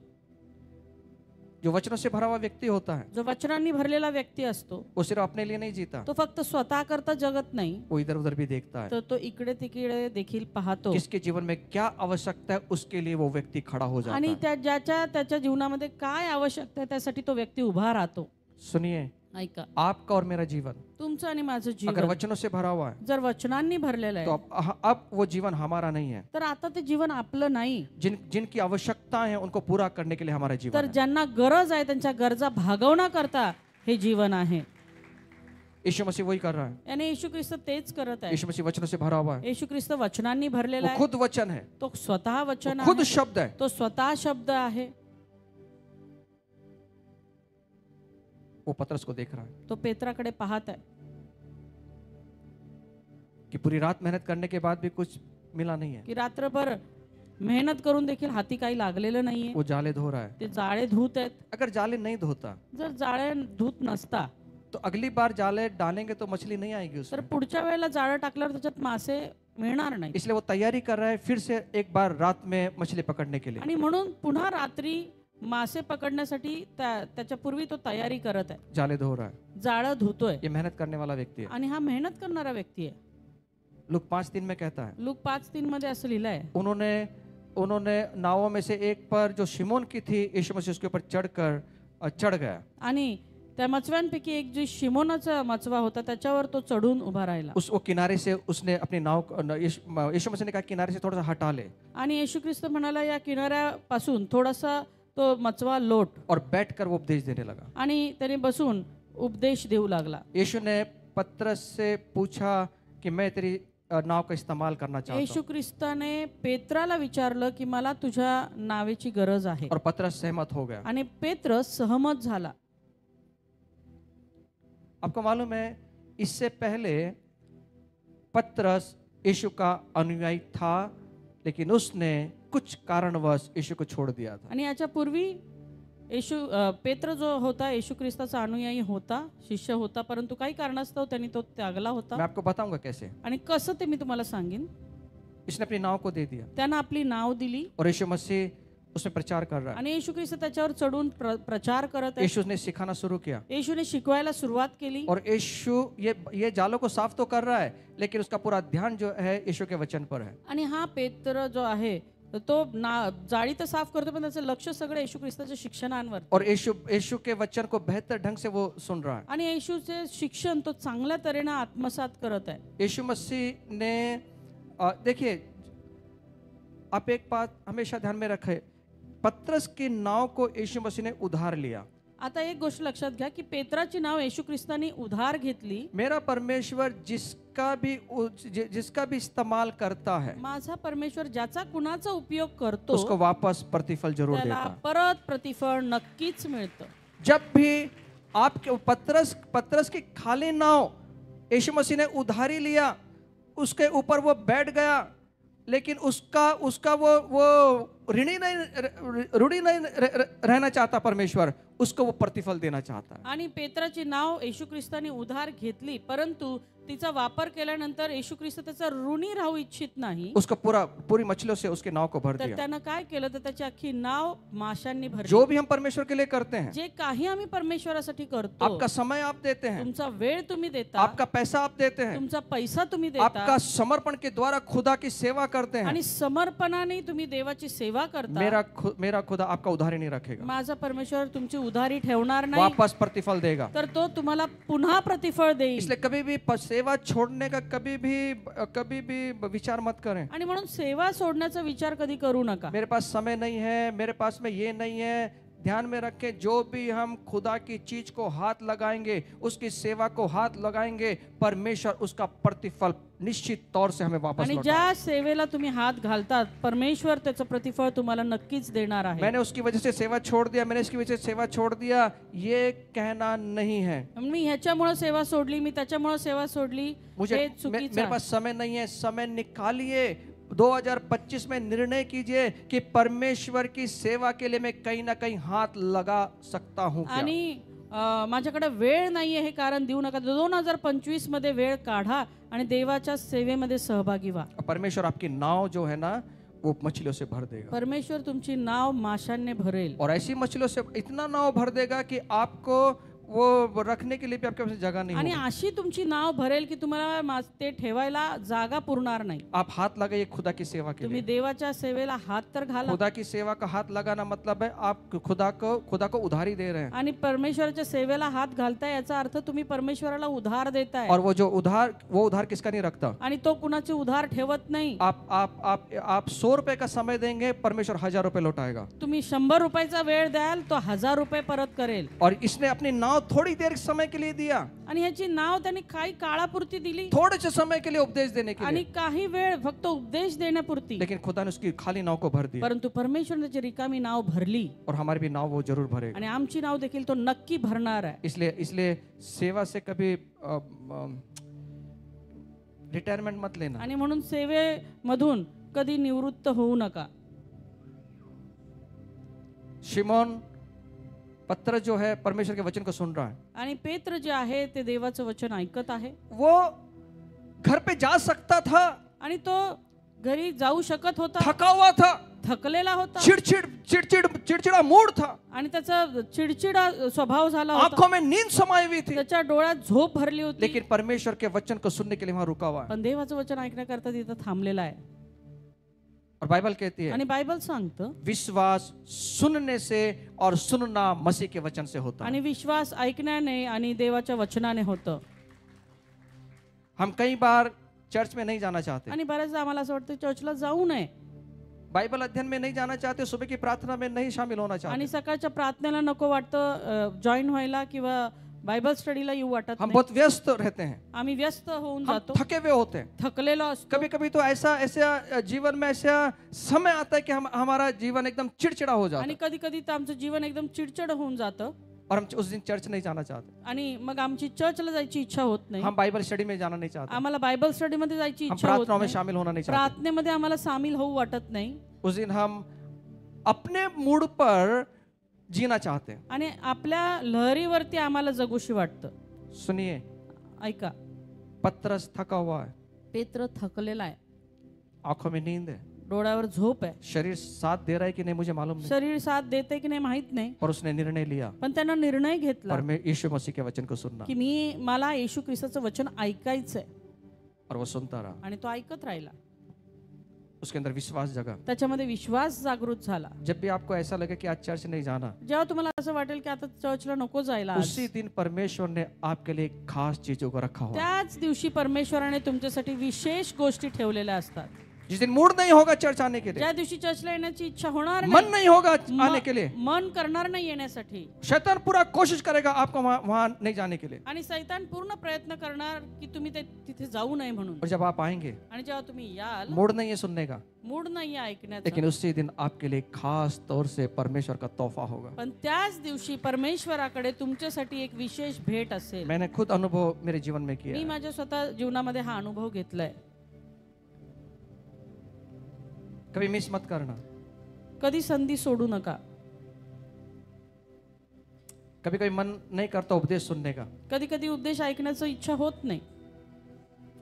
जो वचनों से भरा हुआ व्यक्ति होता है, जो वचनांनी भरलेला व्यक्ती असतो वो सिर्फ अपने लिए नहीं जीता, तो फक्त स्वतः करता जगत नाही, वो इधर उधर भी देखता है। तर तो इकडे तिकडे देखील पाहतो. किसके जीवन में क्या आवश्यकता है उसके लिए वो व्यक्ति खड़ा हो जाता आणि है। त्याच्या जीवनामध्ये काय आवश्यकता आहे त्यासाठी तो व्यक्ती उभा राहतो. सुनिए, ऐका, आपका और मेरा जीवन तुमचं आणि माझं अगर जीवन वचनों से भरा हुआ है जर वचनांनी भरलेलं तो आहे अब वो जीवन हमारा नहीं है। तर आता ते जीवन आपलं नाही, जिनकी आवश्यकताएं हैं उनको पूरा करने के लिए हमारा तर जीवन है। ज्यांना गरज आहे त्यांच्या गरजा भागवण्याकरता हे जीवन आहे. यीशु मसीह वही कर रहा है। याने येशू ख्रिस्त तेच करत आहे. यीशु मसीह वचनों से भरा हुआ है, येशू ख्रिस्त वचनांनी भरलेला वो आहे. खुद वचन है, तो स्वतः वचन वो खुद आहे, शब्द है। तो स्वतः शब्द आहे. वो पतरस को देख रहा है तो पेत्राकडे पाहत आहे कि पूरी रात मेहनत करने के बाद भी कुछ मिला नहीं है। की रात्रभर मेहनत करून देखील हाती काही लागलेलं नाहीये. वो जाले धो रहा है। ते जाळे धूत आहेत. अगर जाले नहीं धोता जर जाळे धूत नसता तो अगली बार जाले डालेंगे तो मछली नहीं आएगी तर उसमें। पुढच्या वेळेला जाळं टाकल्यावर त्याच्यात मासे मिळणार नाही. इसलिए वो तैयारी कर रहा है फिर से एक बार रात में मछली पकड़ने के लिए। आणि म्हणून पुन्हा रात्री मासे पकडण्यासाठी त्याच्या पूर्वी तो तयारी करत आहे. जाले धो रहा है, जाळं धुतोय ये मेहनत करने वाला व्यक्ति है। आणि हा मेहनत करणारा व्यक्ती आहे. लूक 5:3 में कहता है, लूक 5:3 मध्ये असं लिहिलंय, उन्होंने नावों में से एक पर जो शिमोन की थी, यीशु मसीह उसके ऊपर चढ़ गया आणि त्या मचव्यांपैकी एक जी शिमोनाचा मचवा होता त्याच्यावर तो चढून उभा राहिला वो किनारे से उसने अपनी नाव यीशु मसीह ने कहा किनारे से थोड़ा सा हटा ले आणि येशू ख्रिस्त म्हणाला या किनाऱ्यापासून थोडासा तो मचवा लोट और बैठकर वो उपदेश देने लगा। आणि त्याने बसून उपदेश देऊ लागला। यीशु ने पतरस से पूछा कि मैं तेरी नाव का इस्तेमाल करना चाहता येशू हूँ ख्रिस्ताने पेत्राला विचारलं की मला तुझ्या नावेची गरज आहे और पतरस सहमत हो गया। आणि पेत्र सहमत झाला। आपको मालूम है इससे पहले पतरस यीशु का अनुयायी था लेकिन उसने कुछ कारणवश यीशु को छोड़ दिया था। आणि याच्या पूर्वी पेत्र जो होता येशू ख्रिस्ताचा अनुयायी होता, शिष्य होता, परंतु काही कारणास्तव त्यांनी तो त्यागला होता। मैं आपको बताऊंगा कैसे। आणि कसं ते मी तुम्हाला सांगेन। इसने अपनी नाव को दे दिया त्यानं आपली नाव दिली और यीशु मसीह उसमें प्रचार कर रहा है। आणि येशू ख्रिस्त त्याच्यावर चढून प्रचार करत आहे। यीशु ने सिखाना शुरू किया येशूने शिकवायला सुरुवात केली और यीशु ये जालों को साफ तो कर रहा है लेकिन उसका पूरा ध्यान जो है यीशु के वचन पर है। आणि हा पेत्र जो आहे तो जाळी तर साफ करतो पण त्याचं लक्ष सगळं येशू ख्रिस्ताच्या शिक्षणांवर और यीशु के वचन को बेहतर ढंग से वो सुन रहा है। आणि येशूचे शिक्षण तो चांगल्या तऱ्हेने आत्मसात करत आहे। यीशु मसीह ने देखिए आप एक बात हमेशा ध्यान में रखें, पतरस की नाव को यीशु मसीह ने उधार लिया। आता एक गोष्ट लक्षात घ्या की पेत्राची नाव येशू ख्रिस्ताने उधार घेतली। मेरा परमेश्वर जिसका भी इस्तेमाल करता है माझा परमेश्वर ज्याचा कुणाचा उपयोग करतो उसको वापस प्रतिफल जरूर देता त्याला है। परत प्रतिफळ नक्कीच मिळतं। जब भी आपके पतरस की खाली नाव यीशु मसीह ने उधारी लिया, उसके ऊपर वो बैठ गया, लेकिन उसका वो ऋणी नहीं रहना चाहता परमेश्वर, उसको वो प्रतिफल देना चाहता है। आणि पेत्राची नाव येशू ख्रिस्ताने उधार घेतली, परंतु तिचा वापर केल्यानंतर येशू ख्रिस्त त्याचा ऋणी राहू इच्छित नाही। उसको पूरी मछलियों से उसके नाव को भर तर दिया। त्यानं काय केलं तर त्याची अख्खी नाव माशांनी भरली। जो भी हम परमेश्वर के लिए करते हैं, जे काही आम्ही परमेश्वरासाठी करतो, आपका समय आप देते हैं, तुमचा वेळ तुम्ही देता, आपका पैसा आप देते हैं, तुमचा पैसा तुम्ही देता, आपका समर्पण के द्वारा खुदा की सेवा करते हैं, आणि समर्पणाने तुम्ही देवाची सेवा करता। मेरा खुदा आपका उधारी नहीं रखेगा, माझा परमेश्वर तुमची उधारी ठेवणार नाही, वापस प्रतिफल देगा। तर तो तुम्हाला पुन्हा प्रतिफळ देईल। इसलिए कभी भी सेवा छोड़ने का कभी भी विचार मत करें। आणि म्हणून सेवा सोडण्याचा विचार कधी करू नका। मेरे पास समय नहीं है, मेरे पास में ये नहीं है, ध्यान में रखें जो भी हम खुदा की चीज को हाथ लगाएंगे, उसकी सेवा को हाथ लगाएंगे, परमेश्वर उसका प्रतिफल निश्चित तौर से हमें वापस आणि लौटाएगा। ज्या सेवेला तुम्ही हात घालतात परमेश्वर त्याचं प्रतिफळ तुम्हाला नक्कीच देणार आहे। मैंने उसकी वजह से सेवा छोड़ दिया, मैंने इसकी वजह से सेवा छोड़ दिया, ये कहना नहीं है। मी ह्याच्यामुळे सेवा सोडली, मी त्याच्यामुळे सेवा सोडली, हे चुकीचं मेरे पास समय नहीं है, समय निकालिए। 2025 में निर्णय कीजिए कि परमेश्वर की सेवा के लिए मैं कहीं ना कहीं हाथ लगा सकता हूं क्या? आणि माझ्याकडे वेळ नाहीये हे कारण देऊ नका। 2025 मध्ये वेळ काढा आणि देवाच्या सेवेमध्ये सहभागी व्हा। परमेश्वर आपकी नाव जो है ना वो मछलियों से भर देगा। परमेश्वर तुमची नाव माशांनी भरेल और ऐसी मछलियों से इतना नाव भर देगा कि आपको वो रखने के लिए भी आपके पास जगह नहीं आणि होगी। अशी तुमची नाव भरेल की तुम्हाला ते ठेवायला जागा पुरणार नाही। आप हाथ लगाइए खुदा की सेवा के तुम्ही लिए। देवाच्या सेवेला हात तर घाला। खुदा की सेवा का हाथ लगाना मतलब है आप खुदा को उधारी दे रहे हैं। आणि परमेश्वराच्या सेवेला हात घालताय याचा अर्थ तुम्ही परमेश्वराला उधार देताय। और वो उधार किसका नहीं रखता। आणि तो कुणाचे उधार ठेवत नाही। आप 100 रुपए का समय देंगे, परमेश्वर 1000 रुपए लौटाएगा। तुम्ही 100 रुपयाचा वेळ द्याल, तो 1000 रुपये परत करेल। और इसने अपनी नाव थोड़ी देर समय के लिए दिया, आणि ह्याची नाव त्यांनी काही काळापुरती दिली, थोड़े से समय के लिए उपदेश देने के आणि लिए, काही वेळ फक्त उपदेश देण्यापुरती, लेकिन खुदा ने उसकी खाली नाव को भर दिया। परंतु परमेश्वरने त्याची रिकामी नाव भरली और हमारी भी नाव वो जरूर भरेगा। आणि आमची नाव देखील तो नक्की भरणार आहे। इसलिए सेवा से कभी रिटायरमेंट मत लेना। आणि म्हणून सेवेमधून कधी निवृत्त होऊ नका। शिमोन पत्र जो है परमेश्वर के वचन को सुन रहा है, आणि पेत्र जे आहे ते देवाचं वचन ऐकत आहे। वो घर पे जा सकता था, आणि तो घरी जाऊ शकत होता, थका हुआ था, थकलेला होता, चिड़चिड़ा मूड था, आणि त्याचा चिडचिडा स्वभाव झाला होता, आंखों में नींद समाई हुई थी, त्याच्या डोळ्यात झोप भरली होती, लेकिन परमेश्वर के वचन को सुनने के लिए वहां रुका हुआ है। पण देवाचं वचन ऐकण्याकरता तिथं थांबलेला आहे। और बाइबल कहती है आणि बायबल सांगतं विश्वास सुनने से और सुनना मसीह के वचन से होता है। आणि विश्वास ऐकण्याने आणि देवाच्या वचनाने होतं. हम कई बार चर्च में नहीं जाना चाहते, आणि बऱ्याचदा आम्हाला असं वाटतं चर्चला जाऊ नये बाइबल अध्ययन में नहीं जाना चाहते, सुबह की प्रार्थना में नहीं शामिल होना चाहते। आणि सकाळच्या प्रार्थनेला नको वाटतं जॉईन व्हायला किंवा बायबल स्टडीला येऊ वाटत हम नाही. बहुत व्यस्त रहते हैं, आम्ही व्यस्त होऊन हम जातो, थके हुए होते हैं। थकलेलो असतो. कभी कभी तो ऐसा जीवन में ऐसा समय आता है कि हमारा जीवन एकदम चिड़चिड़ा हो जाता आणि है कधी कधी तर आमचं जीवन एकदम चिडचिड होऊन जातं और हम उस दिन चर्च नहीं जाना चाहते, आणि मग आमची चर्चला जायची इच्छा होत नाही. हम बाइबल स्टडी में जाना नहीं चाहते, आम्हाला बायबल स्टडी मध्ये जायची हम इच्छा होत प्रार्थनाओं में नाही. शामिल होना नहीं चाहते। प्रार्थनेमध्ये आम्हाला सामील होऊ वाटत नाही उस दिन हम अपने मूड पर जीना चाहते हैं। आणि आपल्या लहरीवरती आम्हाला जगूशी वाटतं. सुनिए, ऐका, पतरस थका हुआ है, पेत्र थकलेला आहे, आंखों में नींद है, डोळ्यावर झोप आहे, शरीर साथ दे रहा है कि नहीं मुझे मालूम नहीं, शरीर साथ देते की नाही माहित नाही, और उसने निर्णय लिया पण त्यानं निर्णय घेतला और मैं यीशु मसीह के वचन को सुनना, की मला येशू ख्रिस्ताचं वचन ऐकायचंय. और वो सुनता रहा। आणि तो ऐकत राहिला. उसके अंदर विश्वास जगा। त्याच्यामध्ये विश्वास जागृत झाला. जब भी आपको ऐसा लगे कि आज चर्च नहीं जाना, जेव्हा तुम्हाला असं वाटेल की आता चर्चला नको जायला आज, उसी दिन परमेश्वर ने आपके लिए खास चीजों को रखा हुआ है। त्याच दिवशी परमेश्वराने तुमच्यासाठी विशेष गोष्टी ठेवलेल्या असतात. जिस दिन मूड नहीं होगा चर्च आने के लिए, ज्या दिवशी चर्चला येण्याची इच्छा होणार मन नाही, नहीं होगा आने के लिए, मन करणार नाही येण्यासाठी, शैतान पूरा कोशिश करेगा आपको वहां नहीं जाने के लिए, आणि सैतान पूर्ण प्रयत्न करणार की तुम्ही तिथे जाऊ नये म्हणून. और जब आप आएंगे आणि जेव्हा तुम्ही याल, मूड नहीं है सुनने का, मूड नाही ऐकण्याचा, लेकिन उसी दिन आपके लिए खास तौर से परमेश्वर का तोहफा होगा। पण त्याच दिवशी परमेश्वराकडे तुमच्यासाठी एक विशेष भेट असेल. मैंने खुद अनुभव मेरे जीवन में किया मी है। माझ्या स्वतः जीवनामध्ये हा अनुभव घेतलाय. कभी मिस मत करना, कधी संधी सोडू नका. कभी कभी मन नहीं करता उपदेश सुनने का, कधी कधी उपदेश ऐकण्याचं इच्छा होत नाही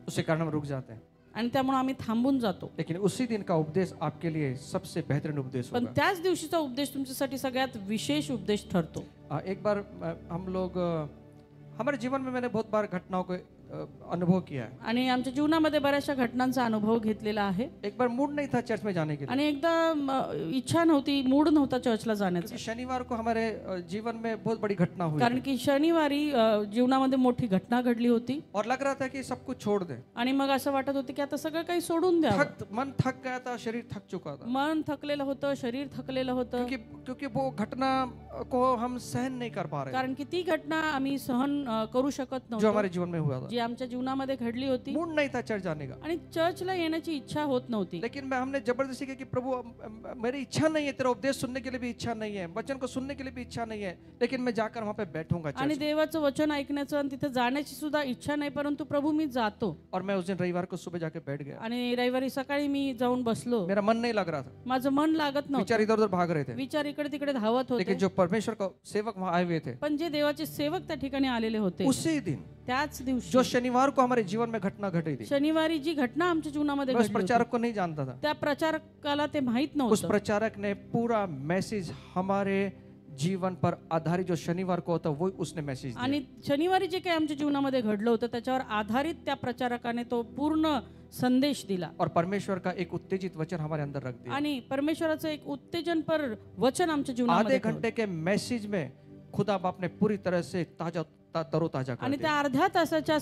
उसके कारण हम रुक जाते हैं, आणि त्यामुळे आम्ही थांबून जातो. लेकिन उसी दिन का उपदेश आपके लिए सबसे बेहतरीन उपदेश पण होगा। त्याच दिवशीचा उपदेश तुमच्यासाठी सगळ्यात विशेष उपदेश ठरतो. एक बार हम लोग हमारे जीवन में मैंने बहुत बार घटनाओं को अनुभव किया है। आणि आमच्या जीवनामध्ये बऱ्याचशा घटनांचा अनुभव घेतलेला आहे. एक बार मूड नहीं था चर्च में जाने के लिए, आणि एकदा इच्छा नव्हती, मूड नव्हता चर्चला जाण्याचा, क्योंकि शनिवार को हमारे जीवन में बहुत बड़ी घटना हुई कारण की शनिवारी जीवनामध्ये मोठी घटना घडली होती और लग रहा था कि सब कुछ छोड़ दे। आणि मग असं वाटत होतं की आता सगळं काही सोडून द्या. मन थक गया था, शरीर थक चुका था, मन थकलेलं होतं, शरीर थकलेलं होतं, क्योंकि वो घटना को हम सहन नहीं कर पा रहे, कारण की ती घटना आम्ही सहन करू शकत जो नव्हतो, हमारे जीवन में हुआ था। जी आमच्या जीवनामध्ये घडली होती. मूड नहीं था चर्च जाने का, आणि चर्चला येण्याची इच्छा होत नव्हती. लेकिन हमने जबरदस्ती की कि प्रभु मेरी इच्छा नहीं है, तेरा उपदेश सुनने के लिए भी इच्छा नहीं है, वचन को सुनने के लिए भी इच्छा नहीं है, लेकिन मैं जाकर वहां पे बैठूंगा आणि चर्च। देवाचं वचन ऐकण्याचं आणि तिथे जाण्याची सुद्धा इच्छा नाही, परंतु प्रभू मी जातो. और मैं उस दिन रविवार को सुबह जाके बैठ गया। आणि रविवारी सकाळी मी जाऊन बसलो. मेरा मन नहीं लग रहा था, माझं मन लागत विचार नव्हतं, इधर उधर भाग रहे थे, विचार इकडे तिकडे धावत लेकिन होते. जो परमेश्वर का सेवक वहां आए हुए थे, पण जे देवाचे सेवक त्या ठिकाणी आलेले होते, उसी दिन त्याच जो दिवशी शनिवार को हमारे जीवन में घटना घटी थी, शनिवारी जी घटना आमच्या जीवनामध्ये मैं उस घडली होती, प्रचारक को नहीं जानता था। त्या प्रचारकाला ते माहित उस नव्हतं. प्रचारक ने पूरा मैसेज हमारे जीवन पर आधारित जो शनिवार को होता वो उसने मैसेज दिया। आणि शनिवारी जे काही आमच्या जीवनामध्ये घडलं होतं त्याच्यावर आधारित त्या प्रचारकाने तो पूर्ण संदेश दिला. और परमेश्वर का एक उत्तेजित वचन हमारे अंदर रख दिया। आणि परमेश्वराचं एक उत्तेजनपर वचन आमच्या आधे जीवनामध्ये ठेवलं. घंटे के मैसेज में खुदा बाप ने पूरी तरह से तरोताजा कर आणि दिया। त्या अर्ध्या तासाच्या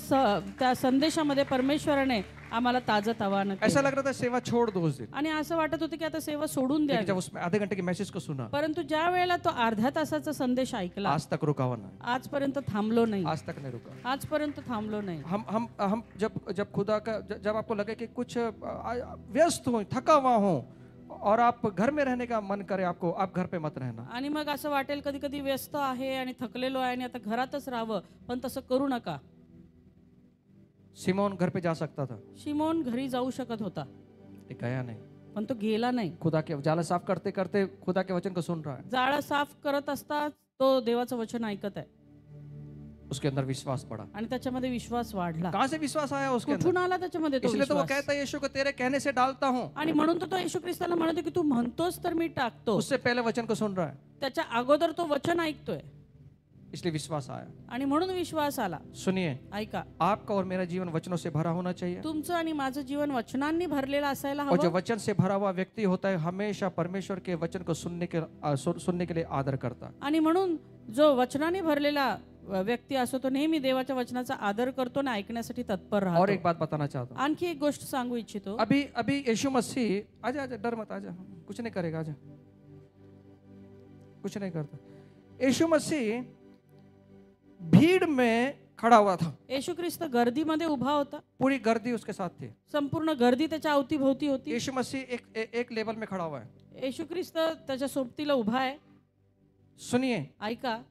त्या संदेशामध्ये परमेश्वराने आम्हाला ताजं तवानं ऐसा केलं. लग रहा था सेवा छोड़ दो उस दिन, आणि असं वाटत होतं की आता सेवा सोडून लेकिन द्यावी. जब उसमें आधे घंटे के मैसेज को सुना, परंतु ज्या वेळेला तो अर्ध्या तासाचा संदेश ऐकला, आज तक रुका हुआ नहीं, आजपर्यंत थांबलो नाही, आज तक नहीं रुका। आजपर्यंत थांबलो नाही. हम जब खुदा का जब आपको लगे कि कुछ व्यस्त हूँ, थका हुआ हूँ और आप घर में रहने का मन करे आपको, आप घर पे मत रहना। आणि मग असं वाटेल कधी कधी व्यस्त आहे आणि थकलेलो आहे आणि आता घरातच राहावं, पण तसं करू नका. सिमोन घर पे जा सकता था, शिमोन घरी जाऊ शकत होता, ये गया नहीं। पण तो गेला नाही. खुदा के जाला साफ करते करते खुदा के वचन को सुन रहा है, जाळं साफ करत असता तो देवाचं वचन ऐकत आहे उसके अंदर विश्वास पड़ा। आणि त्याच्यामध्ये विश्वास वाढला. कहाँ से विश्वास आया उसके अंदर? कुठून आला त्याच्यामध्ये तो इसलिए तो वो विश्वास? कहता है यीशु को तेरे कहने से डालता हूँ। आणि म्हणून तो येशू ख्रिस्ताला म्हणतो की तू म्हणतोस तर मी टाकतो. उससे पहले वचन को सुन रहा है, त्याच्या अगोदर तो वचन ऐकतोय. इसलिए विश्वास आया। आणि म्हणून विश्वास आला. सुनिए, ऐका, आपका और मेरा जीवन वचनों से भरा होना चाहिए। तुमचं आणि माझं जीवन वचनांनी भरलेलं असायला और जो हवं. वचन से भरा हुआ व्यक्ति होता है हमेशा परमेश्वर के वचन को सुनने के लिए आदर करता है। आणि म्हणून जो वचनाने भरलेला व्यक्ती असतो तो नेहमी देवाच्या वचनाचा आदर करतो आणि ऐकण्यासाठी तत्पर और राहतो. एक बात बताना चाहता हूँ, आणखी एक गोष्ट सांगू इच्छितो. अभी अभी यीशु मसीह, आजा आजा, डर मत, आजा, कुछ नहीं करेगा, आजा, कुछ नहीं करता। यीशु मसीह भीड़ में खड़ा हुआ था, येशू ख्रिस्त गर्दीमध्ये उभा होता. पूरी गर्दी उसके साथ थी। संपूर्ण गर्दी त्याच्या अवतीभोवती होती. यीशु मसीह एक लेवल में खड़ा हुआ है। येशू ख्रिस्त त्याच्या सोबतीला उभा आहे. सुनिए, ऐका,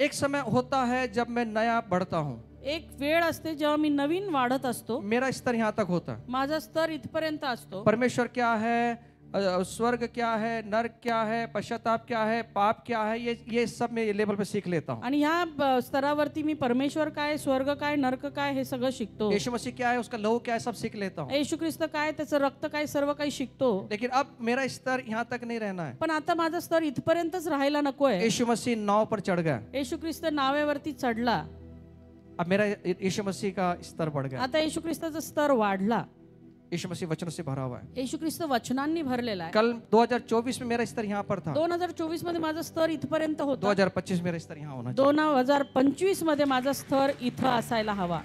एक समय होता है जब मैं नया बढ़ता हूँ, एक वेळ असते जेव्हा मी नवीन वाढत असतो. मेरा स्तर यहाँ तक होता है। माझा स्तर इथपर्यंत असतो. परमेश्वर क्या है, स्वर्ग क्या है, नरक क्या है, पश्चाताप क्या है, पाप क्या है, ये सब मैं ये लेवल पे सीख लेता हूँ। आणि ह्या स्तरावरती मी परमेश्वर काय, स्वर्ग काय, नरक काय हे सगळं शिकतो. यीशु मसीह क्या है, उसका लहू क्या है, सब सीख लेता हूँ। येशू ख्रिस्त काय, त्याचं रक्त काय, सर्व काही शिकतो. लेकिन अब मेरा स्तर यहाँ तक नहीं रहना है। पण आता माझा स्तर इथपर्यंतच राहायला नकोय. यीशु मसीह नाव पर चढ़ गया, येशू ख्रिस्त नावेवरती चढला. अब मेरा यीशु मसीह का स्तर बढ़ गया। आता येशू ख्रिस्ताचा स्तर वाढला. यीशु मसीह वचनों से भरा हुआ है। येशू ख्रिस्त वचनांनी भरलेला आहे. कल 2024 में मेरा स्तर यहाँ पर था, 2024 मध्ये माझा स्तर इथपर्यंत होता. 2025 मेरा स्तर यहाँ होना चाहिए। 2025 मध्ये माझा स्तर इथं असायला हवा.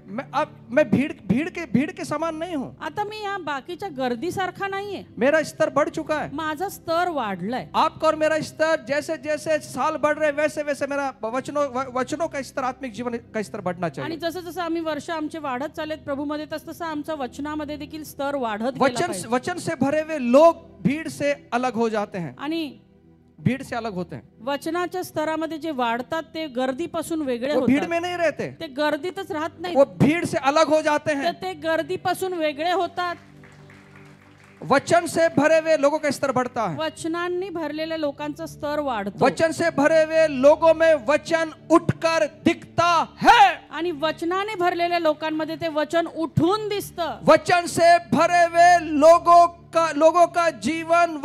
मैं भीड़ के समान नहीं हूँ। आता मी या बाकीच्या गर्दीसारखा नाहीये. मेरा स्तर बढ़ चुका है। माझा स्तर वाढलाय. आपका और मेरा स्तर जैसे जैसे साल बढ़ रहे वैसे वैसे मेरा वचनों का स्तर, आत्मिक जीवन का स्तर बढ़ना आणि चाहिए। जसं जसं आम्ही वर्ष आमचे वाढत चालेत प्रभूमध्ये तसं तसं आमच्या वचनामध्ये देखील स्तर वाढत गेला पाहिजे. वचन से भरे हुए लोग भीड़ से अलग हो जाते हैं, आणि भीड़ से अलग होते हैं। वचनाच्या स्तरामध्ये जे वाढतात ते गर्दीपासून वेगळे वो भीड़ होतात. में नहीं रहते, ते गर्दीतच राहत नाही. वो भीड़ से अलग हो जाते तर हैं। ते गर्दीपासून वेगळे होतात. वचन से भरे हुए लोगों का स्तर बढ़ता है। वचनांनी भरलेल्या लोकांचा स्तर वाढतो. वचन से भरे हुए लोगों में वचन उठकर दिखता है। आणि वचनाने भरलेल्या लोकांमध्ये ते वचन उठून दिसतं. वचन से भरे हुए लोगों का जीवन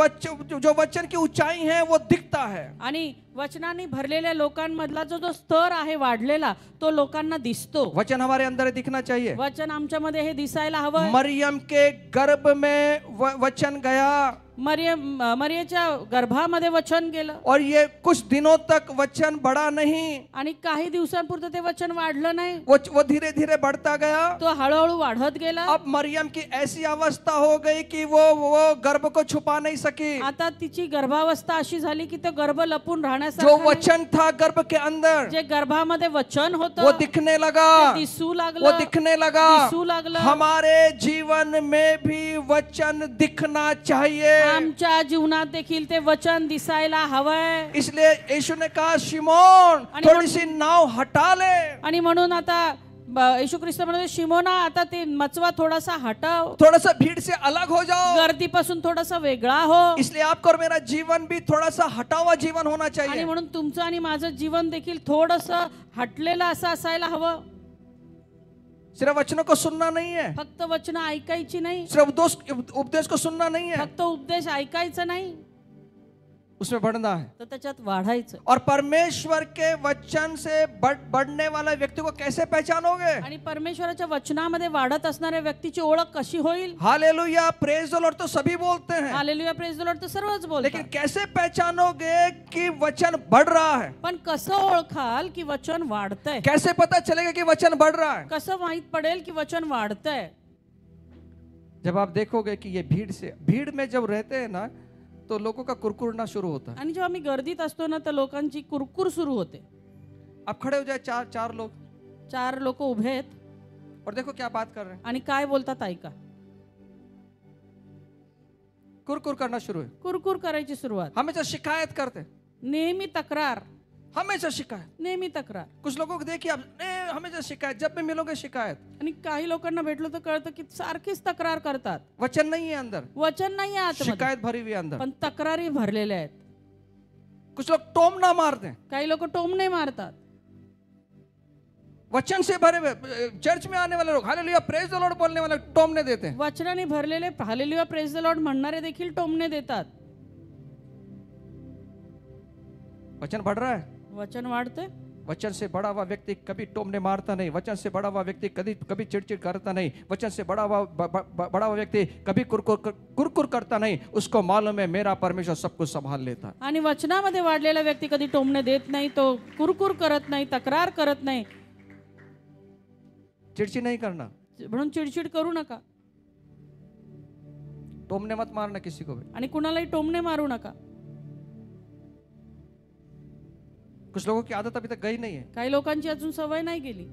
जो वचन की ऊंचाई है वो दिखता है। आणि वचनाने भरलेल्या लोकांमधला जो स्तर आहे वाढलेला तो लोकांना दिसतो. वचन हमारे अंदर दिखना चाहिए। वचन आमच्यामध्ये हे दिसायला हवं. मरियम के गर्भ में वचन गया, मरियमच्या गर्भामध्ये वचन गेलं. और ये कुछ दिनों तक वचन बढ़ा नहीं, आणि काही दिवसांपुरतं ते वचन वाढलं नाही. वो धीरे धीरे बढ़ता गया। तो हळूहळू वाढत गेला. अब मरियम की ऐसी अवस्था हो गई कि वो गर्भ को छुपा नहीं सकी। आता तिची गर्भावस्था अशी झाली की तो गर्भ लपून जो राहण्यासारखा वचन था गर्भ के अंदर, जे गर्भामध्ये वचन होतं वो दिखने लगा, ते दिसू लागलं. वो दिखने लगा। दिसू लागलं. हमारे जीवन में भी वचन दिखना चाहिए। आमच्या जीवनात देखील ते वचन दिसायला हवंय. इसलिए यीशु ने कहा, शिमोन आणि थोड़ी सी नाव हटा ले। आणि म्हणून आता येशू ख्रिस्त म्हणतो, शिमोना आता ते मचवा थोडासा हटाव, थोड़ा सा भीड़ से अलग हो जाओ। गर्दीपासून थोडासा वेगळा हो. इसलिए आपका और मेरा जीवन भी थोड़ा सा हटा हुआ जीवन होना आणि चाहिए। म्हणून तुमचं आणि माझं जीवन देखील थोडंसं हटलेलं असं असायला हवं. सिर्फ वचनों को सुनना नहीं है, फक्त वचन ऐकायची नाही, सिर्फ उपदेश को सुनना नहीं है, फक्त उपदेश ऐकायचं नाही, उसमें बढ़ना है। तर त्याच्यात वाढायचं. और परमेश्वर के वचन से बढ़ने वाले व्यक्ति को कैसे पहचानोगे? आणि परमेश्वराच्या वचनामध्ये वाढत असणाऱ्या व्यक्तीची ओळख कशी होईल? हालेलुया, प्रेज द लॉर्ड तो सभी बोलते हैं, हालेलुया, प्रेज द लॉर्ड तर सर्वच लेकिन बोलतात. कैसे पहचानोगे कि वचन बढ़ रहा है? पण कसं ओळखाल की वचन वाढतंय? कैसे पता चलेगा कि वचन बढ़ रहा है? कसं माहित पडेल की वचन वाढतंय? जब आप देखोगे कि ये भीड़ में जब रहते हैं ना, तो लोगों का कुरकुरना शुरू होता है। आणि जेव्हा आम्ही गर्दीत असतो ना तर लोकांची कुरकुर सुरू होते. आप खड़े हो जाए, चार लोग, 4 लोक उभे आहेत और देखो क्या बात कर रहे हैं, आणि काय बोलतात ऐका. कुरकुर करना शुरू है, कुरकुर करायची सुरुवात. हमेशा शिकायत करते, नेहमी तक्रार, हमेशा शिकायत। नेहमी तक्रार. कुछ लोगों को देखिए आप, हमेशा शिकायत, जब भी मिलोगे शिकायत। आणि काही लोकांना भेटलो तर कळतं की सारखीच तक्रार करतात. वचन नहीं है अंदर, वचन नाही आहे आतमध्ये, शिकायत भरी हुई है अंदर। पण तक्रारी भरलेल्या आहेत. कुछ लोग टोमना मारते हैं, काही लोक टोमणे मारतात. वचन से भरे हुए चर्च में आने वाले लोग, हालेलुया, प्रेज द लॉर्ड बोलने वाले टोमने देते हैं। वचनाने भरलेले हालेलुया, प्रेज द लॉर्ड म्हणणारे देखील टोमणे देतात. वचन बढ़ रहा है। वचन वाढते, वचन से बड़ा हुआ व्यक्ति कभी टोमने मारता नहीं, वचन से बड़ा हुआ व्यक्ती कभी कभी चिड़चिड़ करता नहीं, वचन से बड़ा हुआ व्यक्ति कभी कुरकुर करता नहीं। उसको मालूम है मेरा परमेश्वर सब कुछ संभाल लेता है। आणि वचनामध्ये वाढलेला व्यक्ती कधी टोमणे देत नाही, तो कुरकुर करत नाही, तक्रार करत नाही, चिड़चिड़ नहीं करना, म्हणून चिडचिड करू नका टोमने मत मारना किसी को भी। आणि कुणालाही टोमणे मारू नका। कुछ लोगों की आदत अभी तक गई नहीं है, काही लोकांची अजून सवय नाही गेली,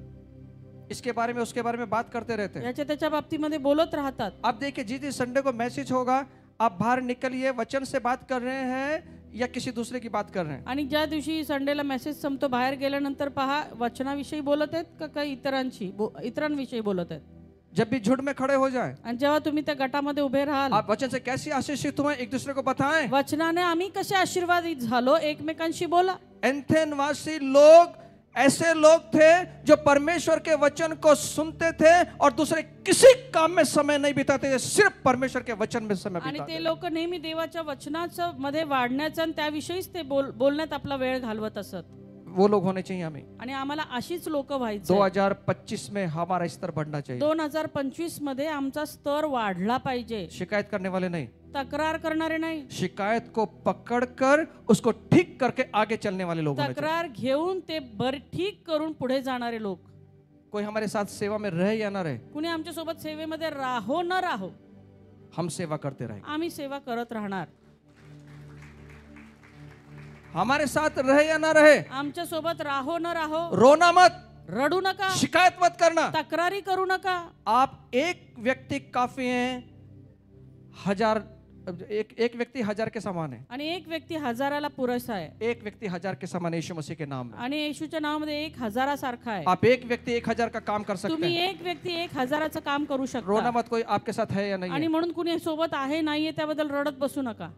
इसके बारे में उसके बारे में बात करते रहते हैं। याच्या त्याच्या बाबतीमध्ये बोलत राहतात। आप देखिए जिस संडे को मैसेज होगा आप बाहर निकलिए, वचन से बात कर रहे हैं या किसी दूसरे की बात कर रहे हैं। आणि ज्या दिवशी संडेला मेसेज संपतो बाहेर गेल्यानंतर पहा वचनाविषयी बोलत आहेत का काही इतरांविषयी बोलत आहेत। जब भी झुंड में खड़े हो जाए, आणि जेव्हा तुम्ही त्या गटामध्ये उभे राहाल, आप वचन से कैसी आशीषित हुए एक दूसरे को बताएं। वचनाने आम्ही कसे आशीर्वादित झालो एकमेकांशी बोला। एथेनवासी लोग ऐसे लोग थे जो परमेश्वर के वचन को सुनते थे और दूसरे किसी काम में समय नहीं बिताते थे, सिर्फ परमेश्वर के वचन में समय आणि बिताते ते थे। लोक नेहमी देवाच्या वचनाच्या मध्ये वाढण्याचं आणि त्याविषयीच ते बोलण्यात आपला वेळ घालवत असत। वो लोग होने चाहिए हमें। आणि आम्हाला अशीच लोक व्हायचे। 2025 में हमारा स्तर बढ़ना चाहिए। 2025 मध्ये आमचा स्तर वाढला पाहिजे। शिकायत करने वाले नहीं, तक्रार करणारे नाही, शिकायत को पकड़कर उसको ठीक करके आगे चलने वाले लोग होने चाहिए। तक्रार घेऊन ते ठीक करून पुढे जाणारे लोक। कोई हमारे साथ सेवा में रहे या ना रहे, कुणी आमच्या सोबत सेवेमध्ये राहो न राहो, हम सेवा करते रहेंगे। आम्ही सेवा करत राहणार। हमारे साथ रहे या ना रहे, आमच्या सोबत राहो न राहो, रोना मत, रडू नका, शिकायत मत करना। तक्रारी करू नका। आप एक व्यक्ति काफी है, एक व्यक्ति 1000 के समान है, आणि एक व्यक्ती हजाराला पुरेसा आहे। एक व्यक्ति 1000 के समान है यीशु मसीह के नाम में। आणि येशूच्या नावामध्ये 1000 सारखा आहे। आप एक व्यक्ति 1000 का काम कर सकते तुम्ही हैं। एक व्यक्ती 1000चं काम करू रोना शकता। मत, कोई आपके साथ है या नहीं आणि है। म्हणून कुणी सोबत आहे नाहीये त्याबद्दल रडत बसू नका।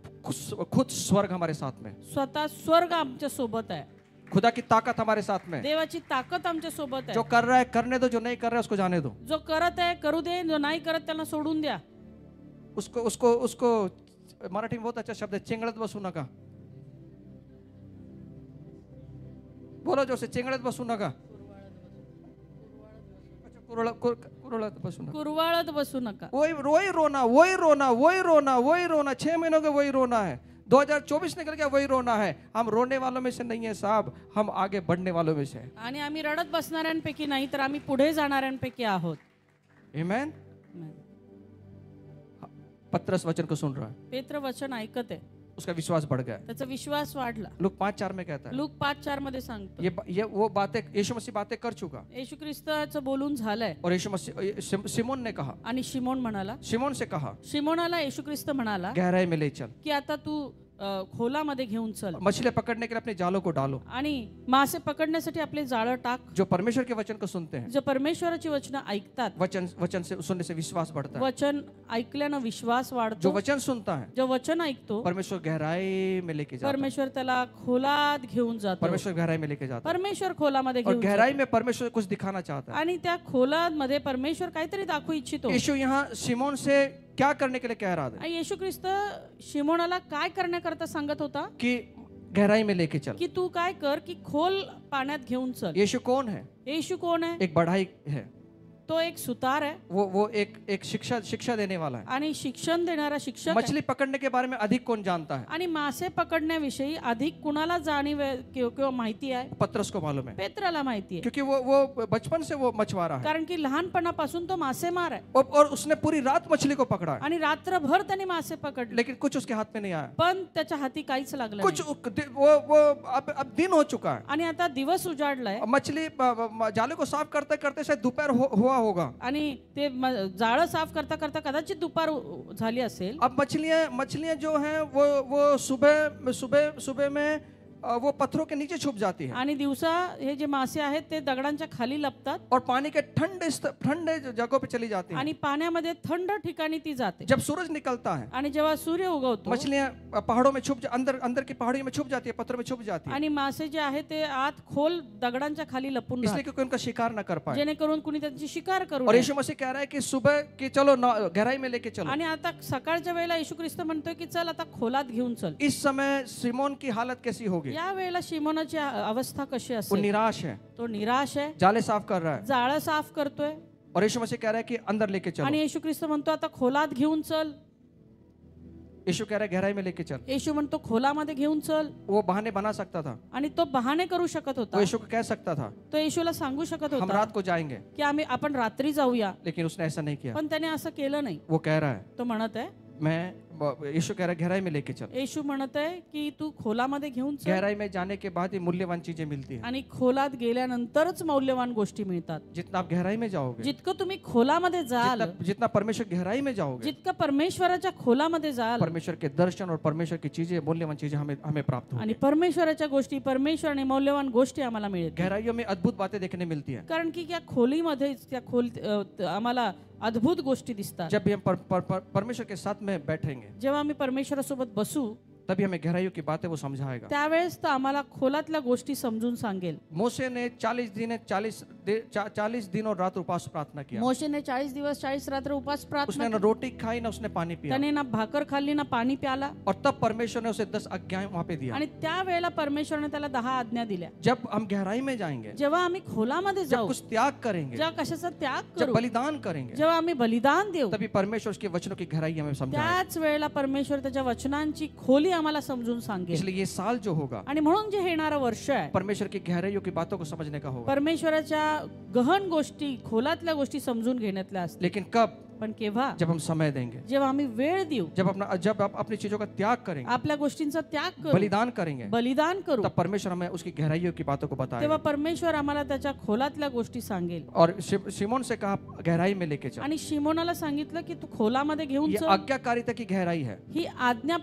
खुद स्वर्ग हमारे साथ में, स्वतः स्वर्ग आमच्या सोबत आहे, खुदा की ताकत हमारे साथ में। देवाची ताकद आमच्या सोबत जो आहे। कर रहा है करने दो, जो नहीं कर रहा है उसको जाने दो। जो करत आहे करू दे, जो नाही करत त्याला सोडून द्या। उसको उसको उसको मराठी में बहुत अच्छा शब्द है, चिंगड़त बसू नका। बोलो जो से, चिंगड़त बसू नका। कुरवळत बसू नका। कुरवाळत बसू नका। वही रोना 6 महीनों के वही रोना है। 2024 निकल गया, वही रोना है। हम रोने वालों में से नहीं है साहब, हम आगे बढ़ने वालों में से हैं। आणि आम्ही रडत बसणाऱ्यांपैकी नाही तर आम्ही पुढे जाणाऱ्यांपैकी आहोत। आमेन। पतरस वचन को सुन रहा है, पेत्र वचन ऐकत आहे, उसका विश्वास बढ़ गया। त्याचा विश्वास वाढला। लूक 5:4 में कहता है, लूक 5:4 मध्ये सांगतो, ये वो बातें यीशु मसीह बातें कर चुका। येशू ख्रिस्ताचं बोलून झालंय। और यीशु मसीह सिमोन ने कहा, आणि शिमोन म्हणाला, सिमोन से कहा, शिमोनाला येशू ख्रिस्त म्हणाला गहराई में ले चल, की आता तू खोलामध्ये घेऊन चल मछली पकड़ने के लिए अपने जालों को डालो। आणि मासे पकडण्यासाठी आपले जाळं टाक। जो परमेश्वर के वचन को सुनते हैं, जो परमेश्वराची वचनं ऐकतात, वचन से सुनने से विश्वास बढ़ता है। वचन ऐकल्यानं विश्वास जो वाढतो। वचन सुनता है जो वचन ऐकतो परमेश्वर गहराई में लेके जाता है। परमेश्वर त्याला खोलात घेऊन जातो। परमेश्वर गहराई में लेके जाता है परमेश्वर खोलामध्ये और घेऊन गहराई जातो। में परमेश्वर कुछ दिखाना चाहता है। आणि त्या खोलामध्ये परमेश्वर काहीतरी दाखवू इच्छितो। यीशु यहाँ सिमोन से क्या करने के लिए कह रहा था आणि येशू ख्रिस्त शिमोनाला काय करण्याकरता सांगत होता कि गहराई में लेके चल। की तू काय कर की खोल पाण्यात घेऊन चल। यीशु कौन है? येशू कोण आहे? एक बढ़ाई है, तो एक सुतार है। वो एक शिक्षा देने वाला है। आणि शिक्षण देणारा शिक्षक आहे। मछली पकड़ने के बारे में अधिक कौन जानता है? आणि मासे पकडण्याविषयी अधिक कुणाला जाणीव आहे किंवा माहिती आहे? पतरस को मालूम है, पेत्राला माहिती आहे, क्योंकि वो बचपन से वो मछुआरा है कारण की लहानपणापासून तो मासेमार आहे और उसने पूरी रात मछली को पकड़ा है, आणि रात्रभर त्याने मासे पकडले, लेकिन कुछ उसके हाथ में नहीं आया। पण त्याच्या हाती काहीच लागलं कुछ नाही। वो अब दिन हो चुका है, आणि आता दिवस उजाडलाय मछली जाले को साफ करते करते शायद दोपहर हुआ होगा। आणि ते जाळं साफ करता करता कदाचित दुपार झाली असेल। अब मछलियां जो हैं वो सुबह में वो पत्थरों के नीचे छुप जाती है आणि दिवसा हे जे मासे आहेत ते दगडांच्या खाली लपतात और पानी के ठंडे जगहों पे चली जाती है। आणि पाण्यामध्ये थंड ठिकाणी ती जाते। जब सूरज निकलता है आणि जेव्हा सूर्य उगवतो मछलियां पहाड़ों में अंदर की पहाड़ियों में छुप जाती है, पत्थरों में छुप जाती है, आणि मासे जे आहेत ते आत खोल दगडांच्या खाली लपून इसलिए राहतात, क्योंकि उनका शिकार न कर पाए। जेणेकरून कुणी त्यांची शिकार करू और नये। यीशु मसीह कह रहा है कि सुबह की चलो गहराई में लेके चलो। आणि आता सकाळच्या वेळेला येशू ख्रिस्त म्हणतोय की चल आता खोलात घेऊन चल। इस समय सिमोन की हालत कैसी होगी? होगी। या वेळेला शिमोनाची अवस्था कशी वो असेल? निराश है, तो निराश आहे, जाले साफ कर रहा है, जाळं साफ करतोय और यीशु मसीह कह रहा है कि अंदर लेके आणि चलो। येशू ख्रिस्त म्हणतो आता खोलात घेऊन चल. यीशु कह रहा है गहराई में लेके चल। येशू म्हणतो खोलामध्ये घेऊन चल. वो बहाने बना सकता था, आणि तो बहाणे करू शकत वो होता. यीशु को कह सकता था तो येशूला सांगू शकत हम होता रात को जाएंगे, की आपण रात्री जाऊया, लेकिन उसने ऐसा नहीं किया। पण त्याने असं केलं नाही. वो कह रहा है तो म्हणत आहे, यीशु कह रहा है गहराई में लेके चल। येशू म्हणत आहे की तू खोलामध्ये घेऊन चल. गहराई में जाने के बाद ही मूल्यवान चीजें मिलती है। आणि खोलात गेल्यानंतरच मौल्यवान गोष्टी मिळतात. जितना आप गहराई में जाओगे, जितकं तुम्ही खोलामध्ये जाल, जितना परमेश्वर गहराई में जाओगे, जितकं परमेश्वराच्या खोलामध्ये जाल, परमेश्वर के दर्शन और परमेश्वर की चीजें, मूल्यवान चीजें हमें हमें प्राप्त होंगी। आणि परमेश्वराच्या गोष्टी, परमेश्वर आणि मौल्यवान गोष्टी आम्हाला मिळतील. गहराइयों में अद्भुत बातें देखने मिलती है। कारण की त्या खोलीमध्ये आम्हाला अद्भुत गोष्टी दिसतात. जब भी हम परमेश्वर के साथ में बैठेंगे, जेव्हा आम्ही परमेश्वरासोबत बसू, तभी हमें गहराइयों की बातें वो समझाएगा। त्यावेळेस तो आम्हाला खोलातल्या गोष्टी समजून सांगेल. मूसा ने 40 दिन और रात उपवास प्रार्थना किया। मोशेने 40 दिवस 40 रात्र उपवास उसने प्रार्थना ना रोटी खाई ना उसने पानी पिया, त्याने ना भाकर खाल्ली ना पाणी प्याला. और तब परमेश्वर ने उसे 10 आज्ञाएं वहां पे दिया। आणि त्यावेळेला परमेश्वराने त्याला 10 आज्ञा दिल्या. जब हम गहराई में जाएंगे, जेव्हा आम्ही खोलामध्ये जब जाऊ, कुछ त्याग करेंगे, जेव्हा कशाचा त्याग जब करू, बलिदान करेंगे, जेव्हा आम्ही बलिदान देऊ, तभी परमेश्वर उसके वचनों की गहराई हमें समझाएगा। त्याच वेळेला परमेश्वर त्याच्या वचनांची खोली आम्हाला समजून सांगेल. इसलिए ये साल जो होगा, आणि म्हणून जे येणारं वर्ष आहे, परमेश्वर की गहराइयों की बातों को समझने का होगा। परमेश्वराच्या गहन गोष्टी, खोलातल्या गोष्टी समजून घेण्यातल्या असतील. लेकिन कब? पण केव्हा? जब हम समय देंगे, जेव्हा आम्ही वेळ देऊ, जब आप अपनी चीजों का त्याग करेंगे, आपल्या गोष्टींचा त्याग करू, बलिदान करेंगे, बलिदान करू, तब परमेश्वर हमें उसकी गहराइयों की बातों को बताएगा। तेव्हा परमेश्वर आम्हाला त्याच्या खोलातल्या गोष्टी सांगेल. और शिमोन से कहा गहराई में लेके चल। आणि शिमोनाला सांगितलं की तू खोलामध्ये घेऊन ये चल. आज्ञाकारिता की गहराई है। ही आज्ञा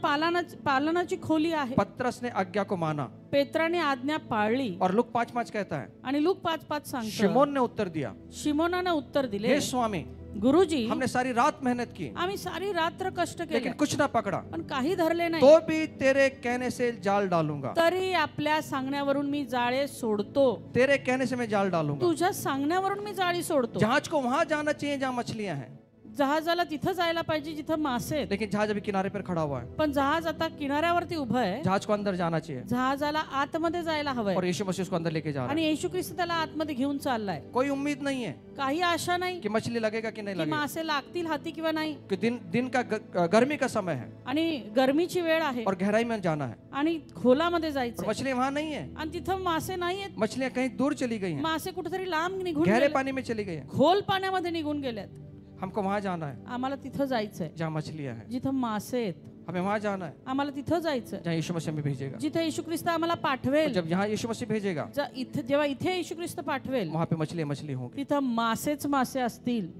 पालनाची खोली आहे. पतरस ने आज्ञा को माना, पेत्राने आज्ञा पाळली. और लूक 5:5 कहता है, आणि लूक 5:5 सांगतो, शिमोन ने उत्तर दिया, शिमोनाने उत्तर दिले, हे स्वामी, गुरुजी, हमने सारी रात मेहनत की, आम्ही सारी रात्र कष्ट लेकिन केले, कुछ ना पकड़ा, पण काही धरले नाही. तो भी तेरे कहने से जाल डालूंगा। तरी आपल्या सांगण्यावरून मी जाळे सोडतो. तेरे कहने से मैं जाल डालूंगा। तुझ्या सांगण्यावरून मी जाळी सोडतो. जहाज को वहां जाना चाहिए जहां मछलियां हैं, जहाजाला तिथं जायला पाहिजे जिथं मासे आहेत. लेकिन जहाज अभी किनारे पर खड़ा हुआ है। पण जहाज आता किनाऱ्यावरती उभं आहे. जहाज को अंदर जाना चाहिए, जहाजाला आतमध्ये जायला हवंय. और यीशु मसीह उसको अंदर लेके जा रहा है। आणि येशू ख्रिस्त त्याला आतमध्ये घेऊन चाललाय. कोई उम्मीद नहीं है काही आशा नाही कि मछली लगेगा कि नहीं की लगेगा, मासे लागतील हाती किंवा नाही. कि दिन का गर्मी का समय है, आणि गरमीची वेळ आहे और गहराई में जाना है, आणि खोलामध्ये और जायचं मछलियां वहां नहीं है। आणि तिथं मासे नाहीयेत. मछलियां कहीं दूर चली गई हैं, मासे कुठेतरी लांब निघून गहरे गेले, पानी में चली गई हैं। खोल पाण्यामध्ये निघून गेल्यात. हमको वहां जाना है आम्हाला तिथं जायचंय जहां मछलियां हैं, जिथं मासे आहेत. हमें वहां जाना है आम्हाला तिथं जायचंय जहां यीशु मसीह हमें भेजेगा। जिथं येशू ख्रिस्त आम्हाला और पाठवेल. जब यहाँ यीशु मसीह भेजेगा, जेव्हा इथे येशू ख्रिस्त पाठवेल, वहां पे मछली होंगी। तिथं मासेच मासे असतील.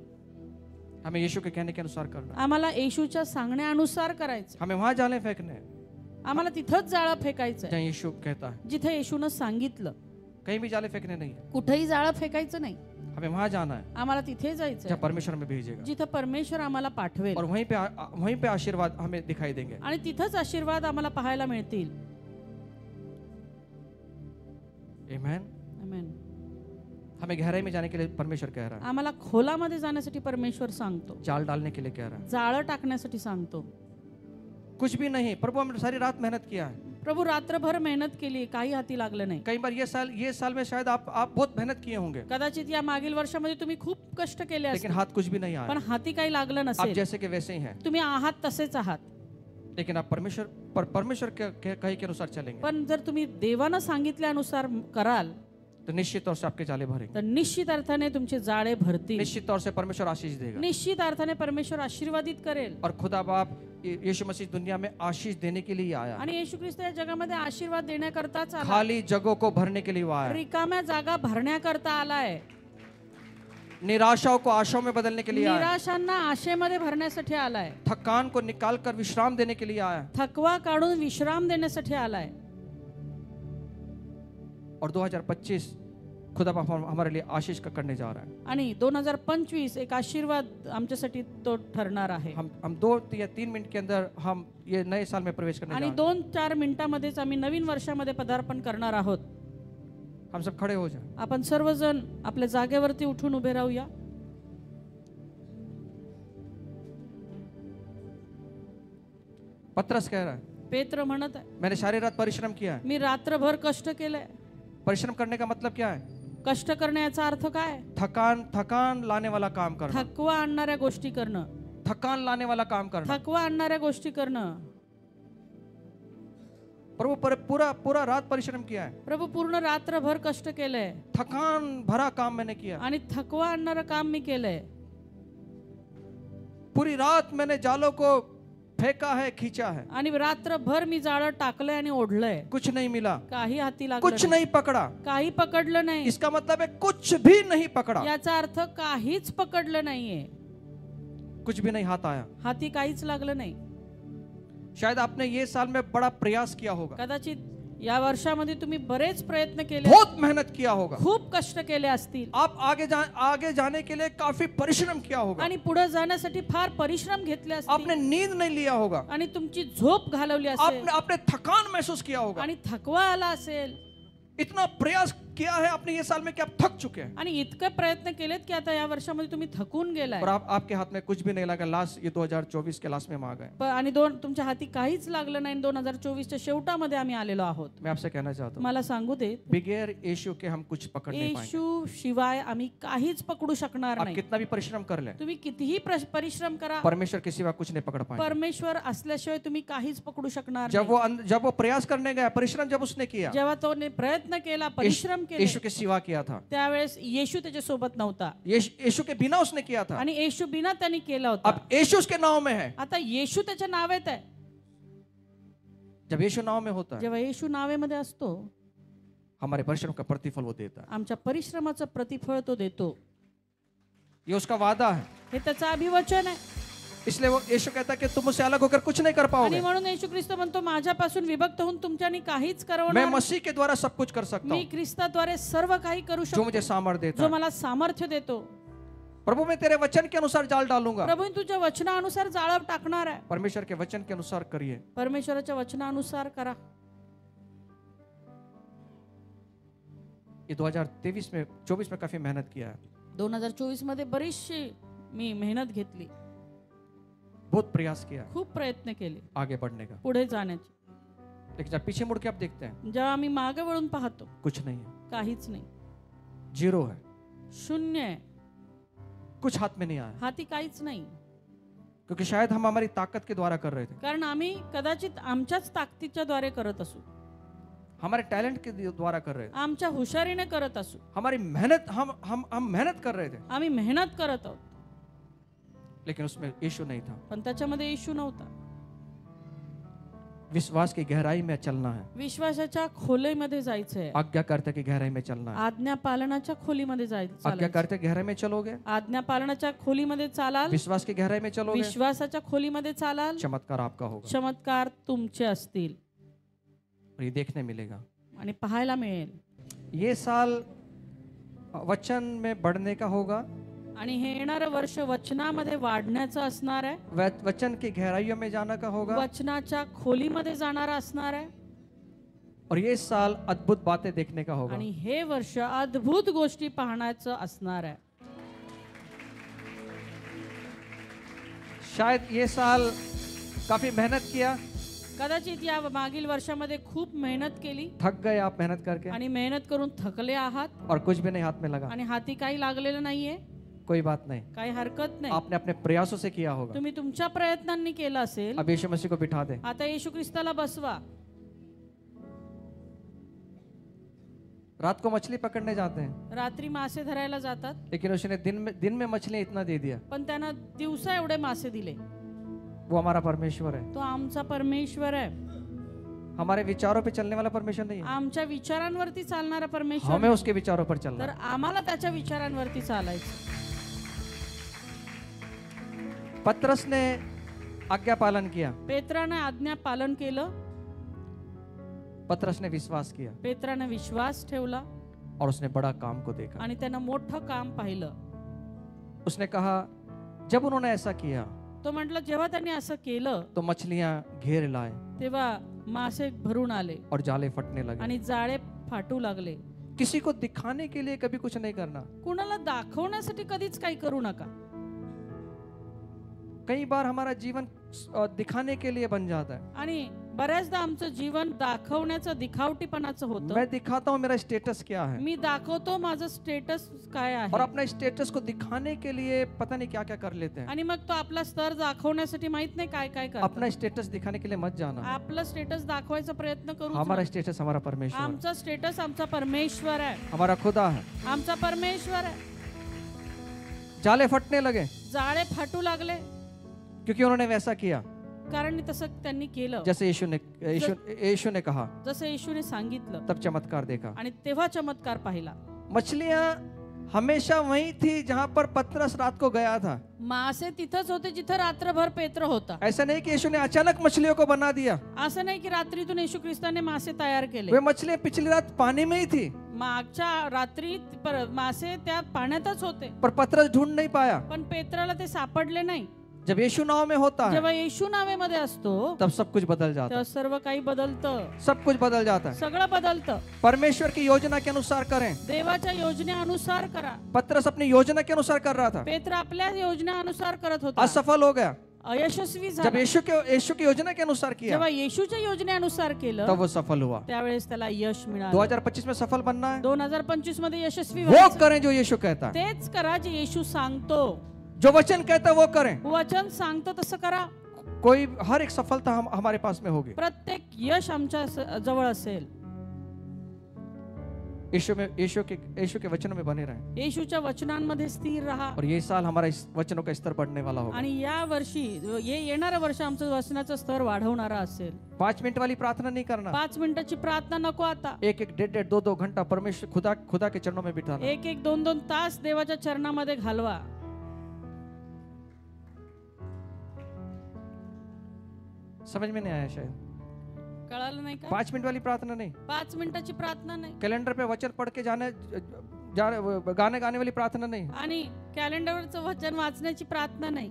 हमें यीशु के कहने के अनुसार करना है। आम्हाला येशूच्या सांगण्यानुसार करायचं. हमें वहां जाले फेंकने हैं आम्हाला तिथंच जाळं फेकायचंय जहां यीशु कहता है। जिथं येशूनं सांगितलं. कहीं भी जाले फेंकने नहीं है, कुठेही जाळं फेकायचं नाही. हमें वहां जाना है आम्हाला तिथे जायचंय जहां परमेश्वर हमें भेजेगा, जिथं परमेश्वर आम्हाला पाठवेल. और वहीं पे आशीर्वाद हमें दिखाई देंगे। आणि तिथंच आशीर्वाद आम्हाला पाहायला मिळतील. आमेन। आमेन. हमें गहराई में जाने के लिए परमेश्वर कह रहा है, आम्हाला खोलामध्ये जाण्यासाठी परमेश्वर सांगतो. जाल डालने के लिए कह रहा है। जाळं टाकण्यासाठी सांगतो. कुछ भी नहीं, प्रभु हमने सारी रात मेहनत किया है। प्रभू रात्रभर मेहनत केली, काही हाती लागलं नाही. कई बार ये साल में शायद आप बहुत मेहनत किए होंगे, कदाचित या मागील वर्षामध्ये तुम्ही खूप कष्ट केले लेकिन असतील, हाथ कुछ भी नहीं पण आया। हाती काही लागलं आप नसेल. जैसे के वैसे ही हैं, तुम्ही आहात तसेच आहात. लेकिन आप परमेश्वर के कहे के अनुसार चलेंगे, पण जर तुम्ही देवानं सांगितल्यानुसार कराल तो निश्चित तौर से आपके जाले भरेंगे। तर निश्चित अर्थाने तुमचे जाळे भरतील. निश्चित तौर से परमेश्वर आशीष देगा, निश्चित अर्थाने परमेश्वर आशीर्वादित करेल. और खुदा बाप यीशु मसीह दुनिया में आशीष देने के लिए आया, आणि येशू ख्रिस्त या जगामध्ये आशीर्वाद देण्याकरताच आला. खाली जगहों को भरने के लिए वो आया, रिकाम्या जागा भरण्याकरता आलाय. निराशाओं को आशाओं में बदलने के लिए आया, निराशांना आशेमध्ये भरण्यासाठी आलाय. थकान को निकाल कर विश्राम देने के लिए आया, थकवा काढून विश्राम देण्यासाठी आलाय. और 2025 खुदा बाप हमारे लिए आशीष का करने जा रहा है। आणि 2025 एक आशीर्वाद आमच्यासाठी तो ठरणार आहे. हम 2 या 3 मिनट के अंदर हम ये नए साल में प्रवेश करने जा आणि रहे हैं। 2-4 मिनिटांमध्येच आम्ही नवीन वर्षामध्ये पदार्पण करणार आहोत. हम सब खड़े हो जाएं। आपण सर्वजण आपल्या जागेवरती उठून उभे राहूया. पतरस कह रहा है, पेत्र म्हणत आहे, मैंने सारी रात परिश्रम किया है। मी रात्रभर कष्ट केलंय. परिश्रम करने का मतलब क्या है? कष्ट करण्याचा अर्थ काय? थकान लाने वाला काम करना, थकवा आणणाऱ्या गोष्टी करणं, थकान लाने वाला काम करना। थकवा आणणाऱ्या गोष्टी करणं. प्रभु पूरा पूरा रात परिश्रम किया है, प्रभू पूर्ण रात्रभर कष्ट केलंय थकान भरा काम मैंने किया, आणि थकवा आणणारं काम मी केलंय. पूरी रात मैंने जालों को फेंका है, खींचा है, आणि रात्रभर मी जाळं टाकलंय आणि ओढलंय, कुछ नहीं मिला, काही हाती लागलं कुछ नाही. नहीं पकड़ा। काही पकडलं नाही. इसका मतलब है कुछ भी नहीं पकड़ा, याचा अर्थ काहीच पकडलं नाहीये, कुछ भी नहीं हाथ आया। हाती काहीच लागलं नाही. शायद आपने ये साल में बड़ा प्रयास किया होगा, कदाचित या वर्षामध्ये तुम्ही बरेच प्रयत्न केले, बहुत मेहनत किया होगा, खूप कष्ट केले असतील, आप आगे जाने के लिए काफी परिश्रम किया होगा, आणि पुढे जाण्यासाठी फार परिश्रम घेतले असतील, आपने नींद नहीं लिया होगा, आणि तुमची झोप घालवली असेल, आपने थकान महसूस किया होगा, आणि थकवा आला असेल, इतना प्रयास किया है आपने ये साल में कि आप थक चुके हैं, आणि इतके प्रयत्न केलेत की आता या वर्षामध्ये तुम्ही थकून गेलाय, और आपके हाथ में कुछ भी नहीं लगा। लास्ट ये 2024 के लास्ट में हम आ गए। आणि तुमच्या हाती काहीच लागलं नाही. 2024च्या शेवटामध्ये आम्ही आलेलो आहोत. मैं आपसे कहना चाहता हूँ, मला सांगू दे, बगैर यीशु के हम कुछ पकड़ नहीं पाएंगे। येशू शिवाय आम्ही काहीच पकडू शकणार आप नाही. कितना भी परिश्रम कर लें, तुम्ही कितीही परिश्रम करा, परमेश्वर के सिवा कुछ नहीं पकड़ पाएंगे। परमेश्वर असल्याशिवाय तुम्ही काहीच पकडू शकणार जब वो प्रयास करने गया, परिश्रम जब उसने किया, जेव्हा तो प्रयत्न केला, परिश्रम केले, यीशु के सिवा किया था, त्यावेळेस येशू त्याच्या सोबत नव्हता, यीशु के बिना उसने किया था। आणि येशू बिना त्यांनी केला होता. अब यीशु उसके नाव में है, आता येशू त्याच्या नावेत आहे. जब यीशु नाव में होता है, जेव्हा येशू नावेमध्ये असतो, हमारे परिश्रम का प्रतिफल वो देता है। आमच्या परिश्रमाचं प्रतिफळ तो देतो. ये उसका वादा है, हे त्याचं अभिवचन आहे. इसलिए वो यीशु कहता है कि तुम मुझसे अलग होकर कुछ नहीं कर आणि पाओगे। म्हणून येशू ख्रिस्त म्हणतो, माझ्यापासून विभक्त होऊन तुमच्यानी काहीच मैं करवणार, मसीह के द्वारा सब कुछ कर सकता मी हूँ, ख्रिस्ताद्वारे सर्व काही करू जो शकतो, मुझे सामर्थ्य देता जो है। मला सामर्थ्य देतो. प्रभु मैं तेरे वचन के अनुसार जाल डालूंगा। प्रभू तुझ्या वचनानुसार जाळं टाकणार आहे. परमेश्वर के वचन के अनुसार करिए। परमेश्वराच्या वचनानुसार करा. ये 2023 में 24 में काफी मेहनत किया है, 2024 मध्ये बरीचशी मी मेहनत घेतली, बहुत प्रयास किया खूप प्रयत्न केले आगे बढ़ने का। पुढे जाण्याचे. लेकिन जब पीछे मुड़ के आप देखते हैं, जेव्हा आम्ही मागे वळून पाहतो, कुछ नहीं है, काहीच नाही, जीरो है, शून्य आहे, कुछ हाथ में नहीं आया, हाती काहीच नाही. क्योंकि शायद हम हमारी ताकत के द्वारा कर रहे थे, कारण आम्ही कदाचित आमच्याच ताकदीच्या द्वारे करत असू, हमारे टैलेंट के द्वारा कर रहे थे, आमच्या हुशारीने करत असू, हमारी मेहनत हम मेहनत कर रहे थे, आम्ही मेहनत करत आहोत, लेकिन उसमें यीशु नहीं था। पण त्याच्यामध्ये येशू नव्हता. विश्वास की गहराई में चलना है, विश्वासाच्या खोलीमध्ये जायचंय, आज्ञाकारिता की गहराई में चलना है। आज्ञा पालनाच्या खोलीमध्ये जायचं. आज्ञाकारिता की गहराई में चलोगे, आज्ञा पालनाच्या खोलीमध्ये चालाल, विश्वास की गहराई में चलोगे, विश्वासाच्या खोलीमध्ये चालाल, चमत्कार आपका होगा चमत्कार तुमचे असतील और ये देखने मिलेगा। आणि पाहायला मिळेल. ये साल वचन में बढ़ने का होगा, आणि हे येणारं वर्ष वचनामध्ये वाढण्याचं असणार आहे, वचन की गहराइयों में जाना का होगा, वचनाच्या खोलीमध्ये जाणारा असणार आहे, और ये साल अद्भुत बातें देखने का होगा। आणि हे वर्ष अद्भुत गोष्टी पाहण्याचं असणार आहे. शायद ये साल काफी मेहनत किया, कदाचित या मागील वर्षामध्ये खूप मेहनत केली, थक गए आप मेहनत करके, आणि मेहनत करून थकले आहात, और कुछ भी नहीं हाथ में लगा, आणि हाती काही लागलेलं नाहीये, कोई बात नहीं, काही हरकत नाही. आपने अपने प्रयासों से किया होगा। तुम्ही तुमच्या प्रयत्नांनी केलं असेल. अब यीशु मसीह को बिठा दे, आता येशू ख्रिस्ताला बसवा. रात को मछली पकड़ने जाते हैं, रात्री मासे धरायला जातात, लेकिन उसने दिन में मछलियां इतना दे दिया। पण त्यांना दिवसा एवढे मासे दिले. वो हमारा परमेश्वर है, तो आमचा परमेश्वर आहे, हमारे विचारों पे चलने वाला परमेश्वर नहीं है, आमच्या विचारांवरती चालणारा परमेश्वर. हमें उसके विचारों पर चलना तर है। आम्हाला त्याच्या विचारांवरती चालायचं. पतरस ने आज्ञा पालन किया, पेत्राने आज्ञा पालन केलं, पतरस ने विश्वास किया, पेत्राने विश्वास ठेवला, और उसने बड़ा काम को देखा। आणि त्यानं मोठं काम पाहिलं. उसने कहा, जब उन्होंने ऐसा किया तो म्हटलं, जेव्हा त्यांनी असं केलं तो मछलियां घेर लाए तेव्हा मासे भरून आले, और जाले फटने लगे। आणि जाळे फाटू लागले. किसी को दिखाने के लिए कभी कुछ नहीं करना। कुणाला दाखवण्यासाठी कधीच काही करू नका. कई बार हमारा जीवन दिखाने के लिए बन जाता है, आणि बऱ्याचदा आमचं जीवन दाखवण्याचं दिखावटीपणाचं होतं. मैं दिखाता हूँ मेरा स्टेटस क्या है, मी दाखवतो माझं स्टेटस काय और आहे अपने स्टेटस को दिखाने के लिए पता नहीं क्या क्या कर लेते हैं. आणि मग तो आपला स्तर दाखवण्यासाठी माहित नाही काय काय करतो. अपना स्टेटस दिखाने के लिए मत जाना. आपलं स्टेटस दाखवायचा प्रयत्न करू. हमारा स्टेटस हमारा परमेश्वर है. आमचा स्टेटस आमचा परमेश्वर आहे. हमारा खुदा है. आमचा परमेश्वर आहे. जाले फटने लगे जाळे फाटू लागले क्योंकि उन्होंने वैसा किया कारण तसं त्यांनी केलं जैसे यीशु ने कहा. जसं येशूने सांगितलं तब चमत्कार देखा. आणि तेव्हा चमत्कार पाहिला. मछलियां हमेशा वही थी जहां पर पतरस रात को गया था. मासे तिथंच होते जिथं रात्रभर पेत्र होता. ऐसा नहीं कि यीशु ने अचानक मछलियों को बना दिया. असं नाही की रात्रीतून येशू ख्रिस्ताने मासे तयार केले. वे मछलियां पिछली रात पानी में ही थी, मागच्या रात्री मासे त्या पाण्यातच होते, पर पतरस ढूंढ नहीं पाया. पण पेत्राला ते सापडले नाही. जब यीशु नाव में होता है जेव्हा येशू नावेमध्ये असतो तब सब कुछ बदल जाता तेव्हा है. सर्व काही बदलतं. सब कुछ बदल जाता है. सगळं बदलतं. परमेश्वर की योजना के अनुसार करें. देवाच्या योजनेनुसार करा. पतरस अपनी योजना के अनुसार कर रहा था, पेत्र आपल्या योजनेनुसार करत होता, असफल हो गया. अयशस्वी जब झाला. यीशु की योजना के अनुसार किया जेव्हा येशूच्या योजनेनुसार केलं तब वो सफल हुआ. त्यावेळेस त्याला यश मिळालं. 2025 में सफल बनना है, 2025 मध्ये यशस्वी वो व्हायचं. करें जो यीशु कहता है. तेच करा जे येशू सांगतो. जो वचन कहता है वो करें. वचन सांगतो तसं करा. कोई हर एक सफलता हमारे पास में होगी. प्रत्येक यश आमच्या जवळ असेल. यीशु के वचनों में बने रहें. येशूच्या वचनांमध्ये स्थिर राहा. और ये साल हमारा इस वचनों का स्तर बढ़ने वाला होगा. आणि या वर्षी येणारं वर्ष आमचं वचनाचं स्तर वाढवणारा असेल. 5 मिनट वाली प्रार्थना नहीं करना. 5 मिनिटाची प्रार्थना नको आता. 1-1, 1.5, 2-2 घंटा परमेश्वर खुदा के चरणों में बिताना. 1-1, 2-2 तास देवाच्या चरणामध्ये घालवा. समझ में नहीं आया शायद. कळालं नाही का? 5 मिनट वाली प्रार्थना नहीं. 5 मिनिटाची प्रार्थना नाही. कैलेंडर पे वचन पढ़ के गाने गाने वाली प्रार्थना नहीं. आणि कॅलेंडरवरचं वचन वाचण्याची प्रार्थना नाही.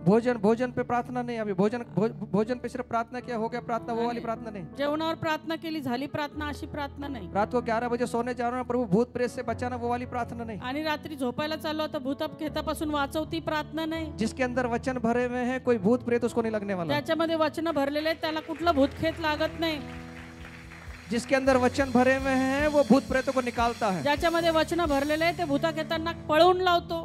भोजन पे प्रार्थना नहीं. अभी भोजन पे सिर्फ प्रार्थना किया हो गया प्रार्थना, वो वाली प्रार्थना नहीं. जेवणावर प्रार्थना केली झाली प्रार्थना अशी प्रार्थना नाही. रात को 11 बजे सोने जा रहा हूं प्रभु भूत प्रेत से बचाना, वो वाली प्रार्थना नहीं. आणि रात्री झोपायला चाललो तर भूतप्रेतापासून वाचवती प्रार्थना नाही. जिसके अंदर वचन भरे हुए हैं कोई भूत प्रेत उसको नहीं लगने वाला. त्याच्यामध्ये वचन भरलेले आहेत त्याला कुठलं भूतखेत लागत नाही. जिसके अंदर वचन भरे हुए हैं वो भूत प्रेतों को निकालता है. ज्याच्यामध्ये वचन भरलेले आहे ते भूतखेतांना पळवून लावतो.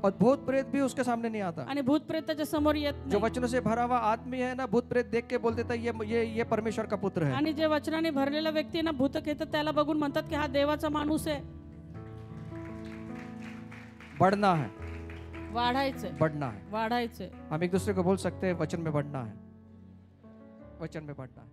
और भूत प्रेत भी उसके सामने नहीं आता. आणि भूत प्रेत त्याच्या समोर येत जो नाही. वचनों से भरा हुआ आदमी है ना, भूत प्रेत देख के बोल देता है ये परमेश्वर का पुत्र है. आणि जे वचनाने भरलेला व्यक्ती ना भूतखेत त्याला बघून म्हणतात की हा देवाचा माणूस आहे. बढ़ना है, वाढायचंय, बढ़ना है. वाढायचंय. हम एक दूसरे को बोल सकते हैं वचन में बढ़ना है, वचन में बढ़ना है.